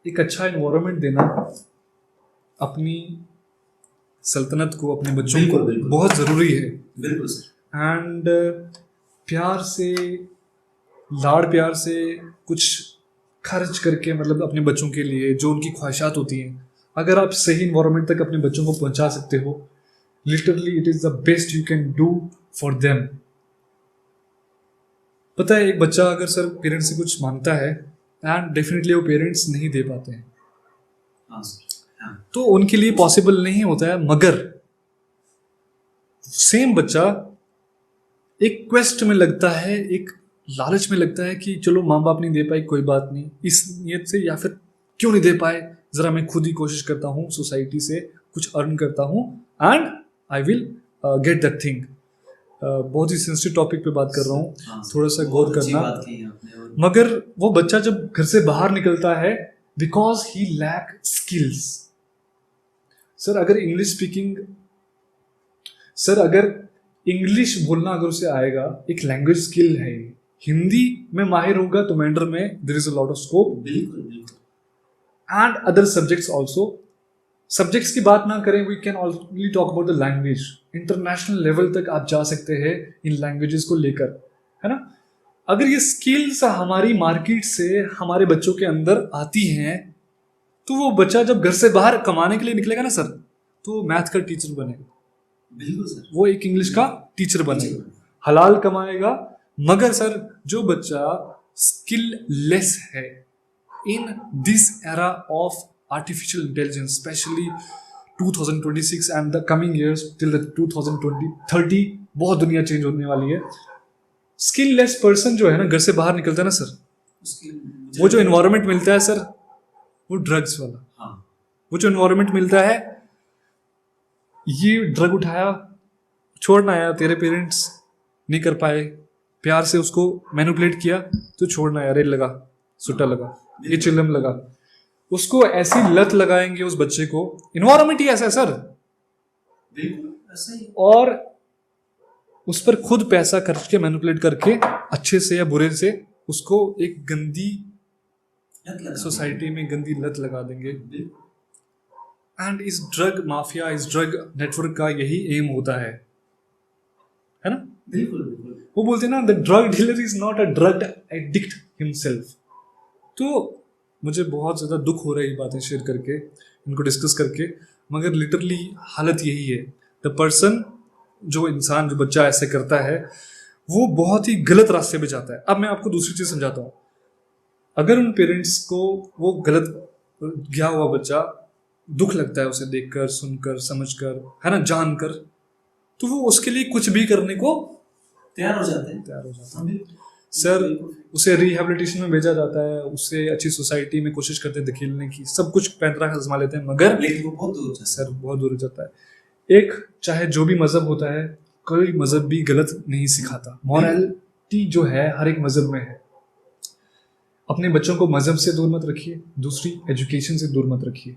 B: एक अच्छा एनवायरनमेंट देना अपनी सल्तनत को, अपने बच्चों को बहुत ज़रूरी है।
A: बिल्कुल सर।
B: एंड प्यार से, लाड़ प्यार से कुछ खर्च करके मतलब अपने बच्चों के लिए जो उनकी ख्वाहिशात होती हैं, अगर आप सही इन्वायरमेंट तक अपने बच्चों को पहुंचा सकते हो, literally it is the best you can do for them. पता है एक बच्चा अगर सर पेरेंट्स से कुछ मांगता है एंड डेफिनेटली वो पेरेंट्स नहीं दे पाते हैं,
A: हाँ सर,
B: तो उनके लिए पॉसिबल नहीं होता है, मगर सेम बच्चा एक क्वेस्ट में लगता है, एक लालच में लगता है कि चलो माँ बाप नहीं दे पाए, कोई बात नहीं, इस नियत से, या फिर क्यों नहीं दे पाए, ज़रा मैं खुद ही कोशिश करता हूँ, सोसाइटी से कुछ अर्न करता हूँ and I will get that thing. बहुत ही सेंसिटिव टॉपिक पे बात कर रहा हूँ,
A: हाँ,
B: थोड़ा सा गौर
A: बहुत अच्छी
B: करना।
A: बात की आपने। और
B: मगर वो बच्चा जब घर से बाहर निकलता है because he lack skills. Sir अगर इंग्लिश स्पीकिंग, सर अगर इंग्लिश बोलना अगर उसे आएगा, एक लैंग्वेज स्किल है, हिंदी में माहिर होगा तो मैंडर में there is a lot of scope,
A: बिल्कुल बिल्कुल।
B: And other subjects also. Subjects की बात ना करें, we can only talk about the language. International level तक आप जा सकते हैं इन लैंग्वेजेस को लेकर, है ना। अगर ये स्किल्स हमारी मार्केट से हमारे बच्चों के अंदर आती हैं, तो वो बच्चा जब घर से बाहर कमाने के लिए निकलेगा ना सर, तो वो मैथ का टीचर बनेगा,
A: बिल्कुल सर।
B: वो एक इंग्लिश का टीचर बनेगा, हलाल कमाएगा। मगर सर जो बच्चा स्किल लेस है in this era of artificial intelligence, specially 2026 and the coming years till the 2030, बहुत दुनिया चेंज होने वाली है। स्किल लेस पर्सन जो है ना, घर से बाहर निकलता है ना सर,
A: उसकी
B: वो जो इन्वायरमेंट मिलता है सर, वो ड्रग्स वाला,
A: हाँ
B: वो जो इन्वायरमेंट मिलता है, ये ड्रग उठाया, छोड़ना आया, तेरे पेरेंट्स नहीं कर पाए, प्यार से उसको मैनिपुलेट किया तो छोड़ना आया, रेल लगा, सुट्टा लगा, ये चिल्लम लगा, उसको ऐसी लत लगाएंगे उस बच्चे को। इन्वायरमेंट ही ऐसा है सर,
A: बिल्कुल ऐसा ही।
B: और उस पर खुद पैसा खर्च के मैनिपुलेट करके अच्छे से या बुरे से उसको एक गंदी
A: लत लगा
B: सोसाइटी में गंदी लत लगा देंगे।
A: बिल्कुल।
B: एंड इस ड्रग माफिया, इस ड्रग नेटवर्क का यही एम होता है ना।
A: बिल्कुल बिल्कुल।
B: वो बोलते हैं ना, the drug dealer is not a drug addict himself. तो मुझे बहुत ज़्यादा दुख हो रहा है ये बातें शेयर करके, इनको डिस्कस करके, मगर लिटरली हालत यही है। द पर्सन, जो इंसान, जो बच्चा ऐसे करता है, वो बहुत ही गलत रास्ते पे जाता है। अब मैं आपको दूसरी चीज़ समझाता हूँ। अगर उन पेरेंट्स को वो गलत गया हुआ बच्चा, दुख लगता है उसे देखकर, सुनकर, समझकर, है ना, जानकर, तो वो उसके लिए कुछ भी करने को
A: तैयार हो जाते हैं।
B: तैयार हो जाता
A: हाँ,
B: है।
A: बिल्कुल।
B: सर
A: बिल्कुल।
B: उसे रिहेबिलिटेशन में भेजा जाता है, उसे अच्छी सोसाइटी में कोशिश करते हैं धकेलने की, सब कुछ पैंतरा आजमा लेते हैं, मगर
A: लेकिन वो बहुत दूर हो जाता है।
B: सर बहुत दूर हो जाता है। एक चाहे जो भी मजहब होता है, कोई मजहब भी गलत नहीं सिखाता। मॉरलिटी जो है हर एक मजहब में है। अपने बच्चों को मजहब से दूर मत रखिए, दूसरी एजुकेशन से दूर मत रखिए,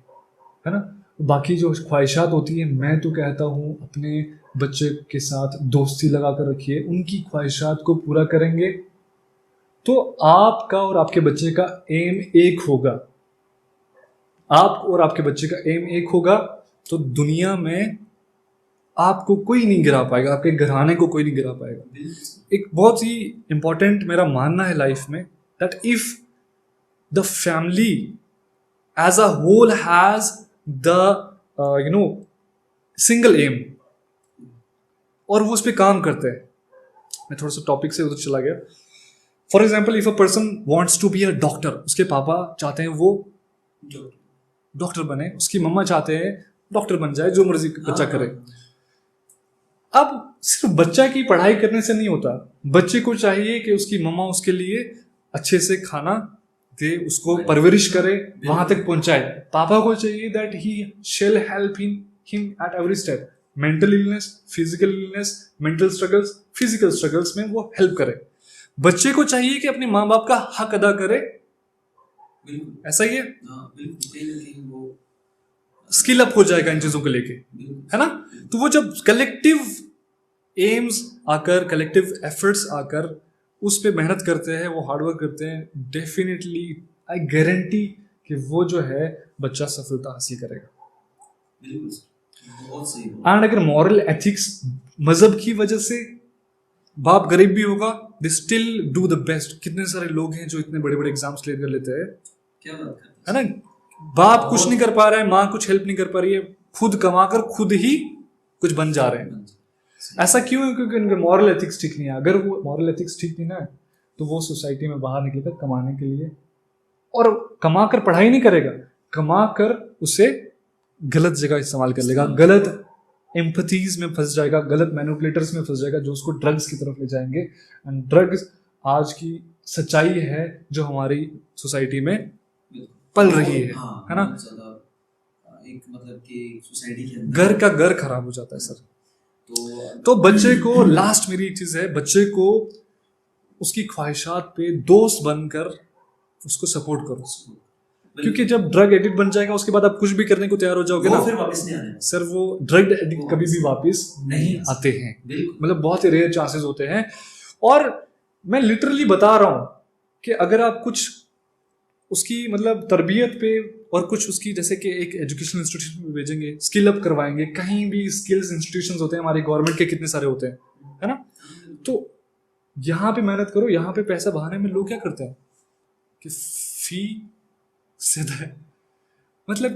B: है ना। बाकी जो ख्वाहिशात होती है, मैं तो कहता हूँ अपने बच्चे के साथ दोस्ती लगा कर रखिए, उनकी ख्वाहिशात को पूरा करेंगे तो आपका और आपके बच्चे का एम एक होगा। आप और आपके बच्चे का एम एक होगा तो दुनिया में आपको कोई नहीं गिरा पाएगा, आपके घराने को कोई नहीं गिरा पाएगा। एक बहुत ही इंपॉर्टेंट मेरा मानना है लाइफ में, that if the family as a whole has the single aim, और वो उस पर काम करते हैं। मैं थोड़ा सा टॉपिक से उधर चला गया। For example, if a person wants to be a doctor, उसके पापा चाहते हैं वो डॉक्टर बने, उसकी मम्मा चाहते हैं डॉक्टर बन जाए, जो मर्जी बच्चा करे। अब सिर्फ बच्चा की पढ़ाई करने से नहीं होता, बच्चे को चाहिए कि उसकी मम्मा उसके लिए अच्छे से खाना दे, उसको परवरिश करे, वहां तक पहुंचाए। पापा को चाहिए that he shall help him at every step. Mental illness, physical illness, mental struggles, physical struggles में वो हेल्प करे। बच्चे को चाहिए कि अपने माँ बाप का हक अदा करे।
A: बिल्कुल
B: ऐसा ही है,
A: बिल्कुल। वो
B: स्किल अप हो जाएगा इन चीजों को लेके, है ना। तो वो जब कलेक्टिव एम्स आकर, कलेक्टिव एफर्ट्स आकर उस पे मेहनत करते हैं, वो हार्डवर्क करते हैं, डेफिनेटली आई गारंटी कि वो जो है बच्चा सफलता हासिल करेगा।
A: बिल्कुल बहुत सही।
B: एंड अगर मॉरल एथिक्स मजहब की वजह से बाप गरीब भी होगा, they still do the best. कितने सारे लोग हैं जो इतने बड़े बड़े एग्जाम्स क्लियर कर लेते हैं,
A: क्या बात करते
B: है ना। बाप कुछ नहीं कर पा रहा है, माँ कुछ हेल्प नहीं कर पा रही है, खुद कमाकर खुद ही कुछ बन जा रहे हैं। ऐसा क्यों है? क्योंकि उनके मॉरल एथिक्स ठीक नहीं है। अगर वो मॉरल एथिक्स ठीक नहीं ना, तो वो सोसाइटी में बाहर निकलेगा कमाने के लिए, और कमा कर पढ़ाई नहीं करेगा, कमा कर उसे गलत जगह इस्तेमाल कर लेगा, गलत एम्पथीज में फंस जाएगा, गलत मैनिपुलेटर्स में फंस जाएगा जो उसको ड्रग्स की तरफ ले जाएंगे। एंड ड्रग्स आज की सच्चाई है जो हमारी सोसाइटी में पल रही है,
A: हाँ,
B: है ना।
A: बहुत ज्यादा एक मतलब कि सोसाइटी के अंदर
B: घर का घर खराब हो जाता है सर। तो बच्चे को लास्ट मेरी एक चीज है, बच्चे को उसकी ख्वाहिशात पे दोस्त बनकर उसको सपोर्ट करो, क्योंकि जब ड्रग एडिक्ट बन जाएगा उसके बाद आप कुछ भी करने को तैयार हो जाओगे ना,
A: फिर वापस नहीं आने
B: सर वो ड्रग एडिक्ट कभी भी वापस नहीं आते हैं, मतलब बहुत ही रेयर चांसेस होते हैं। और मैं लिटरली बता रहा हूं कि अगर आप कुछ उसकी मतलब तरबियत पे और कुछ उसकी जैसे कि एक एजुकेशनल इंस्टीट्यूशन में भेजेंगे, स्किल अप करवाएंगे, कहीं भी स्किल्स इंस्टीट्यूशंस होते हैं हमारे गवर्नमेंट के कितने सारे होते हैं, है ना। तो यहाँ पे मेहनत करो, यहाँ पे पैसा बहाने में लोग क्या करते हैं कि फी सीधा है, मतलब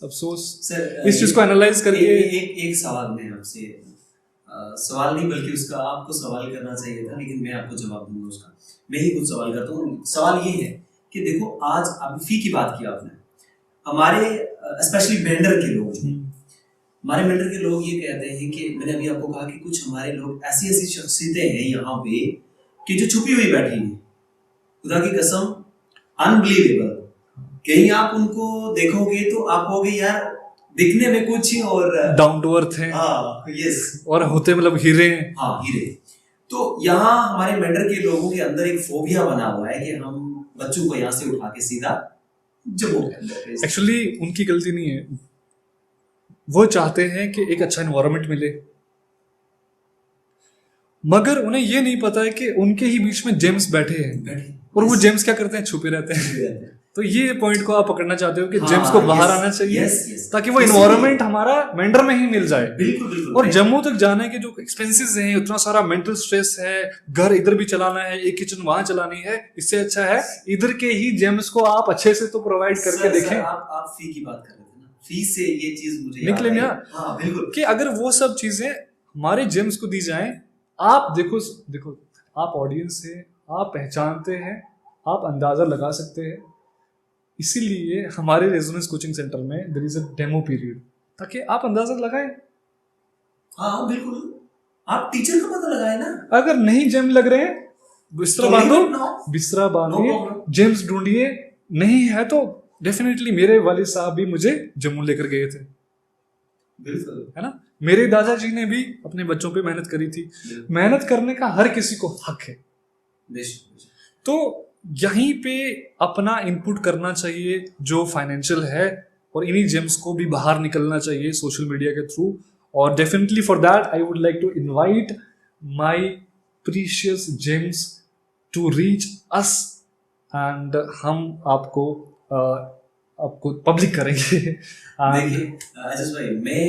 B: अफसोस
A: सर
B: इस चीज को एनालाइज करके।
A: एक सवाल मैं आपसे सवाल नहीं बल्कि उसका आपको सवाल करना चाहिए था, लेकिन मैं आपको जवाब दूंगा उसका। मैं ही कुछ सवाल करता हूँ। सवाल ये है कि देखो आज आप फी की बात की आपने, हमारे स्पेशली वेंडर के लोग, हमारे वेंडर के लोग ये कहते हैं कि मैंने अभी आपको कहा कि कुछ हमारे लोग ऐसी ऐसी शख्सियतें हैं यहाँ पे कि जो छुपी हुई बैठी है, खुदा की कसम अनबिलीवेबल। कहीं आप उनको देखोगे तो आप कहोगे यार दिखने में कुछ और
B: डाउन टू अर्थ है,
A: हाँ यस,
B: और होते मतलब हीरे,
A: हाँ हीरे। तो यहाँ हमारे वेंडर के लोगों के अंदर एक फोबिया बना हुआ है कि हम बच्चों को यहाँ से उठा के सीधा जम्मू के अंदर।
B: एक्चुअली उनकी गलती नहीं है, वो चाहते हैं कि एक अच्छा एनवायरनमेंट मिले, मगर उन्हें ये नहीं पता है कि उनके ही बीच में जेम्स बैठे हैं, और वो जेम्स क्या करते हैं, छुपे रहते हैं। तो ये पॉइंट को आप पकड़ना चाहते हो कि जेम्स को बाहर आना चाहिए, ताकि वो एनवायरनमेंट हमारा वेंडर में ही मिल जाए।
A: बिल्कुल।
B: और जम्मू तक जाने के जो एक्सपेंसेस हैं, उतना सारा मेंटल स्ट्रेस है, घर इधर भी चलाना है, एक किचन वहां चलानी है, इससे अच्छा है इधर के ही जेम्स को आप अच्छे से तो प्रोवाइड करके देखें।
A: आप फी की बात कर रहे थे ना, फी से ये चीज मुझे
B: निकले ना,
A: हाँ बिल्कुल,
B: कि अगर वो सब चीजें हमारे जेम्स को दी जाएं। आप देखो आप ऑडियंस से आप पहचानते हैं, आप अंदाजा लगा सकते हैं, इसीलिए हमारे रेजोनेंस कोचिंग सेंटर में there is a demo period, ताकि आप अंदाजा लगाएं।
A: हाँ बिल्कुल, आप टीचर का पता लगाए ना।
B: अगर नहीं जेम लग रहे हैं, बिस्तरा बांधिए, जेम्स ढूंढिए, नहीं है तो डेफिनेटली मेरे वालिद साहब भी मुझे जम्मू लेकर गए थे,
A: बिल्कुल,
B: है ना। मेरे दादाजी ने भी अपने बच्चों पे मेहनत करी थी। मेहनत करने का हर किसी को हक है, तो यहीं पे अपना इनपुट करना चाहिए जो फाइनेंशियल है, और इन्हीं जेम्स को भी बाहर निकलना चाहिए सोशल मीडिया के थ्रू। और definitely for that I would like to invite my precious gems to reach us, and हम आपको पब्लिक करेंगे।
A: देखिए आशीष भाई, मैं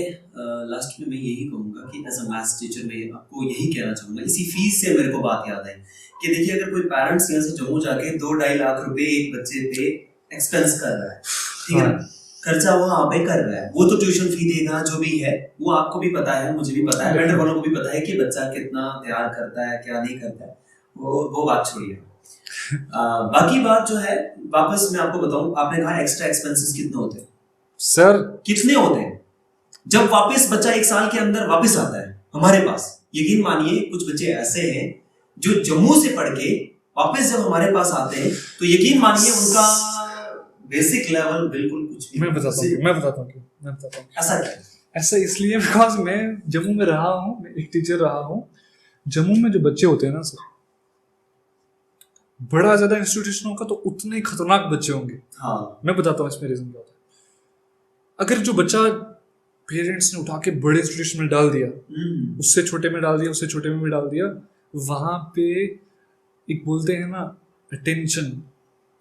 A: लास्ट में मैं यही कहूंगा कि एज अ मैथ्स टीचर मैं आपको यही कहना चाहूंगा, इसी फीस से मेरे को बात याद आई कि देखिए अगर कोई पेरेंट्स यहाँ से जम्मू जाके 2-2.5 लाख रुपए एक बच्चे पे एक्सपेंस कर रहा है, ठीक है ना, खर्चा वो वहाँ पे कर रहा है, वो तो ट्यूशन फी देगा जो भी है, वो आपको भी पता है, मुझे भी पता है, वेंडर वालों को भी पता है कि बच्चा कितना तैयार करता है क्या नहीं करता है, वो बात छोड़िए। बाकी बात जो है, वापस मैं आपको बताऊं, आपने कहा एक्स्ट्रा एक्सपेंसेस कितने होते हैं
B: सर,
A: कितने होते हैं जब वापस बच्चा 1 साल के अंदर वापस आता है हमारे पास। यकीन मानिए कुछ बच्चे ऐसे हैं जो जम्मू से पढ़ के वापस जब हमारे पास आते हैं तो यकीन मानिए उनका बेसिक लेवल बिल्कुल कुछ भी।
B: मैं बताता हूँ
A: ऐसा क्या?
B: ऐसा इसलिए बिकॉज मैं जम्मू में रहा हूँ, मैं एक टीचर रहा हूँ। जम्मू में जो बच्चे होते हैं ना सर, बड़ा ज्यादा इंस्टीट्यूशन होगा तो उतने खतरनाक बच्चे होंगे।
A: हाँ,
B: मैं बताता हूँ इसमें रीजन क्या होता है। अगर जो बच्चा पेरेंट्स ने उठा के बड़े इंस्टीट्यूशन में डाल दिया, उससे छोटे में डाल दिया, उससे छोटे में भी डाल दिया, वहां पे एक बोलते हैं ना अटेंशन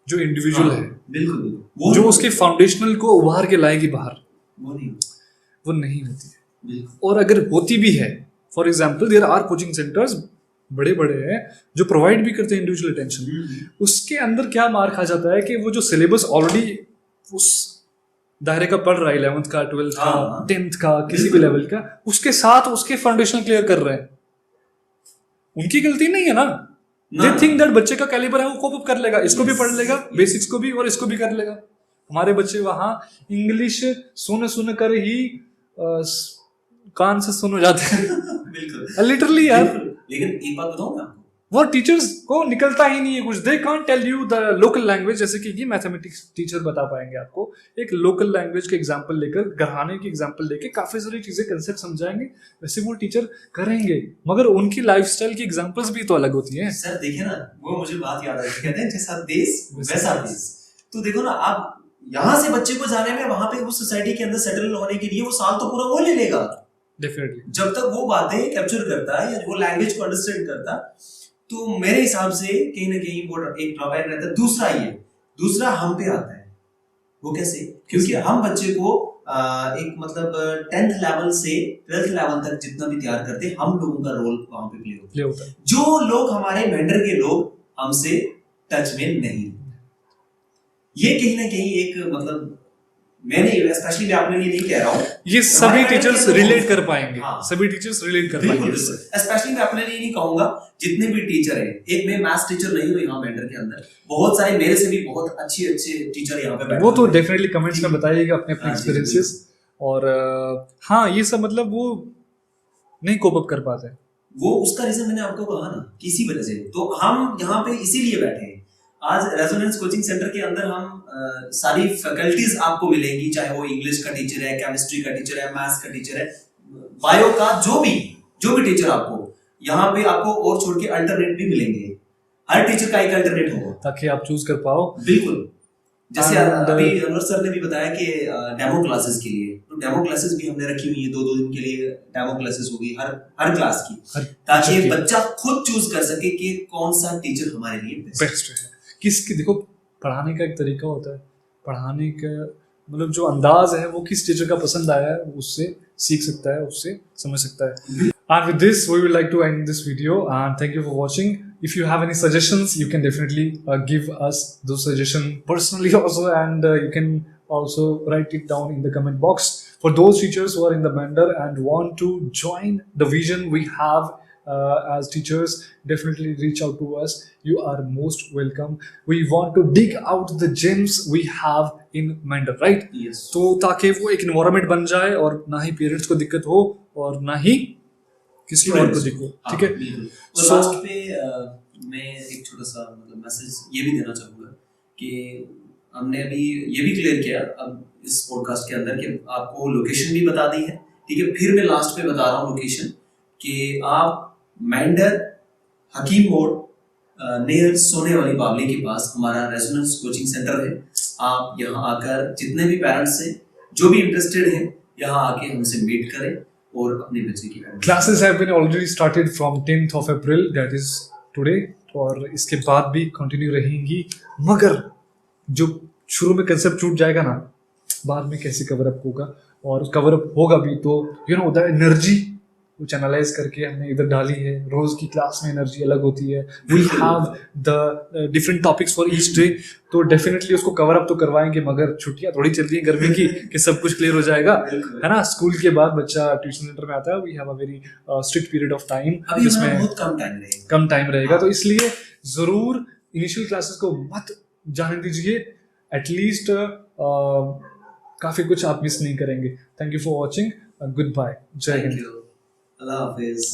B: जो इंडिविजुअल है,
A: बिल्कुल
B: जो उसके फाउंडेशनल को उभार के लाएगी बाहर, वो नहीं होती है। और अगर होती भी है, for example there are coaching centres बड़े बड़े हैं जो प्रोवाइड भी करते हैं इंडिविजुअल अटेंशन, उसके अंदर क्या मार खा जाता है कि वो जो सिलेबस ऑलरेडी उस दायरे का पढ़ रहा है, 11th का, 12th का, 10th का, किसी भी लेवल का, उसके साथ उसके फाउंडेशन क्लियर कर रहे हैं। उनकी गलती नहीं है ना, दे थिंक दैट बच्चे का कैलिबर है, वो कोप अप कर लेगा, इसको भी पढ़ लेगा, बेसिक्स को भी, और इसको भी कर लेगा। हमारे बच्चे वहां इंग्लिश सुन कर ही कान से सुन हो जाते हैं
A: बिल्कुल
B: लिटरली यार।
A: बिल्कुल। लेकिन एक बात बताऊं मैं आपको,
B: वो टीचर्स को निकलता ही नहीं है कुछ, they can't tell you the local language. जैसे कि ये मैथमेटिक्स टीचर बता पाएंगे आपको एक लोकल लैंग्वेज के एग्जांपल लेकर, घराने की एग्जांपल लेके काफी सारी चीजें कंसेप्ट समझाएंगे, वैसे वो टीचर करेंगे, मगर उनकी लाइफस्टाइल की एग्जांपल्स भी तो अलग होती हैं।
A: सर देखिए ना, वो मुझे बात याद आ रही, कहते हैं जैसा देश वैसा देश। तो देखो ना, आप यहाँ से बच्चे को जाने में, वहां पे उस सोसाइटी के अंदर सेटल होने के लिए वो साल तो पूरा वो ले लेगा
B: डेफिनेटली।
A: जब तक वो बातें कैप्चर करता है या वो लैंग्वेज को अंडरस्टैंड करता। तो मेरे हिसाब से कहीं ना कहीं वो एक ड्रॉबैक रहता है। दूसरा ये, दूसरा हम पे आता है। वो कैसे? क्योंकि हम बच्चे को एक मतलब 10th लेवल से 12th लेवल तक जितना भी तैयार करते हैं, हम लोगों का रोल वहां पे प्ले होता है। जो लोग हमारे मेंटर के लोग हमसे टच में नहीं, ये कहीं ना कहीं एक मतलब, मैंने स्पेशली मैं अपने लिए नहीं कह रहा हूँ,
B: ये सभी टीचर्स रिलेट कर पाएंगे। हाँ। सभी टीचर्स रिलेट कर पाएंगे।
A: स्पेशली मैं अपने लिए नहीं कहूंगा, जितने भी टीचर हैं, एक मैं मैथ्स टीचर नहीं हूँ यहाँ मेंटर के अंदर, बहुत सारे मेरे से भी बहुत अच्छे अच्छे टीचर यहाँ पे बैठे,
B: वो तो डेफिनेटली कमेंट्स में बताइएगा अपने अपने एक्सपीरियंसेस। और हाँ, ये सब मतलब वो नहीं कोप अप कर पाते,
A: वो उसका रीजन मैंने आपको कहा ना, किसी वजह से। तो हम यहाँ पे इसीलिए बैठे हैं। आज रेजोनेंस कोचिंग सेंटर के अंदर हम सारी फैकल्टीज आपको मिलेंगी, चाहे वो इंग्लिश का टीचर है, केमिस्ट्री का टीचर है, मैथ्स का टीचर है, बायो का जो भी टीचर आपको यहाँ पे आपको और छोड़ के अल्टरनेट भी मिलेंगे। हर टीचर का एक अल्टरनेट होगा
B: ताकि आप चूज कर पाओ।
A: बिल्कुल। जैसे अभी अनवर सर ने भी बताया कि डेमो क्लासेस के लिए, तो डेमो क्लासेस भी हमने रखी हुई है, 2-2 दिन के लिए डेमो क्लासेस होगी हर क्लास की, ताकि बच्चा खुद चूज कर सके कि कौन सा टीचर हमारे लिए
B: बेस्ट है। किसकी, देखो पढ़ाने का एक तरीका होता है, पढ़ाने का मतलब जो अंदाज है वो किस टीचर का पसंद आया है, उससे सीख सकता है, उससे समझ सकता है। And with this, we would like to end this video and thank you for watching. If you have any suggestions, you can definitely give us those suggestions personally also, and you can also write it down in the comment box. For those teachers who are in the Mender and want to join the vision we have as teachers, definitely reach out to us. You are most welcome. We want to dig out the gems we have in Mender, right?
A: Yes.
B: तो ताकि वो एक environment बन जाए और ना ही parents को दिक्कत हो और ना ही किसी और को दिक्कत, ठीक है।
A: और लास्ट पे मैं एक छोटा सा मतलब मैसेज ये भी देना चाहूँगा कि हमने अभी ये भी क्लियर किया अब इस पॉडकास्ट के अंदर कि आपको लोकेशन भी बता दी है, ठीक है। फिर मैं लास्ट पे बता रहा हूँ लोकेशन, कि आप मेंडर हकीम मोड़ नियर सोने वाली बावली के पास हमारा रेजोनेंस कोचिंग सेंटर है। आप यहाँ आकर जितने भी पेरेंट्स हैं, जो भी इंटरेस्टेड हैं, यहाँ आके हमसे मीट करें और अपने बच्चे की
B: classes have been already started from 10th of April, that is today, और इसके बाद भी कंटिन्यू रहेंगी। मगर जो शुरू में कंसेप्ट छूट जाएगा ना, बाद में कैसे कवर अप होगा, और कवर अप होगा भी तो यू नो द एनर्जी कुछ एनालाइज करके हमने इधर डाली है। रोज की क्लास में एनर्जी अलग होती है, we have the different topics for each day, तो डेफिनेटली उसको कवर अप तो करवाएंगे। मगर छुट्टियां थोड़ी चल रही है गर्मी की कि सब कुछ क्लियर हो जाएगा, है ना। स्कूल के बाद बच्चा ट्यूशन सेंटर में आता है, we have a very strict period of time, जिसमें
A: बहुत कम टाइम
B: रहेगा। तो इसलिए जरूर इनिशियल क्लासेस को मत जाने दीजिए, एटलीस्ट काफी कुछ आप मिस नहीं करेंगे। Thank you for watching, good bye, जय हिंद,
A: अल्लाह हाफिज।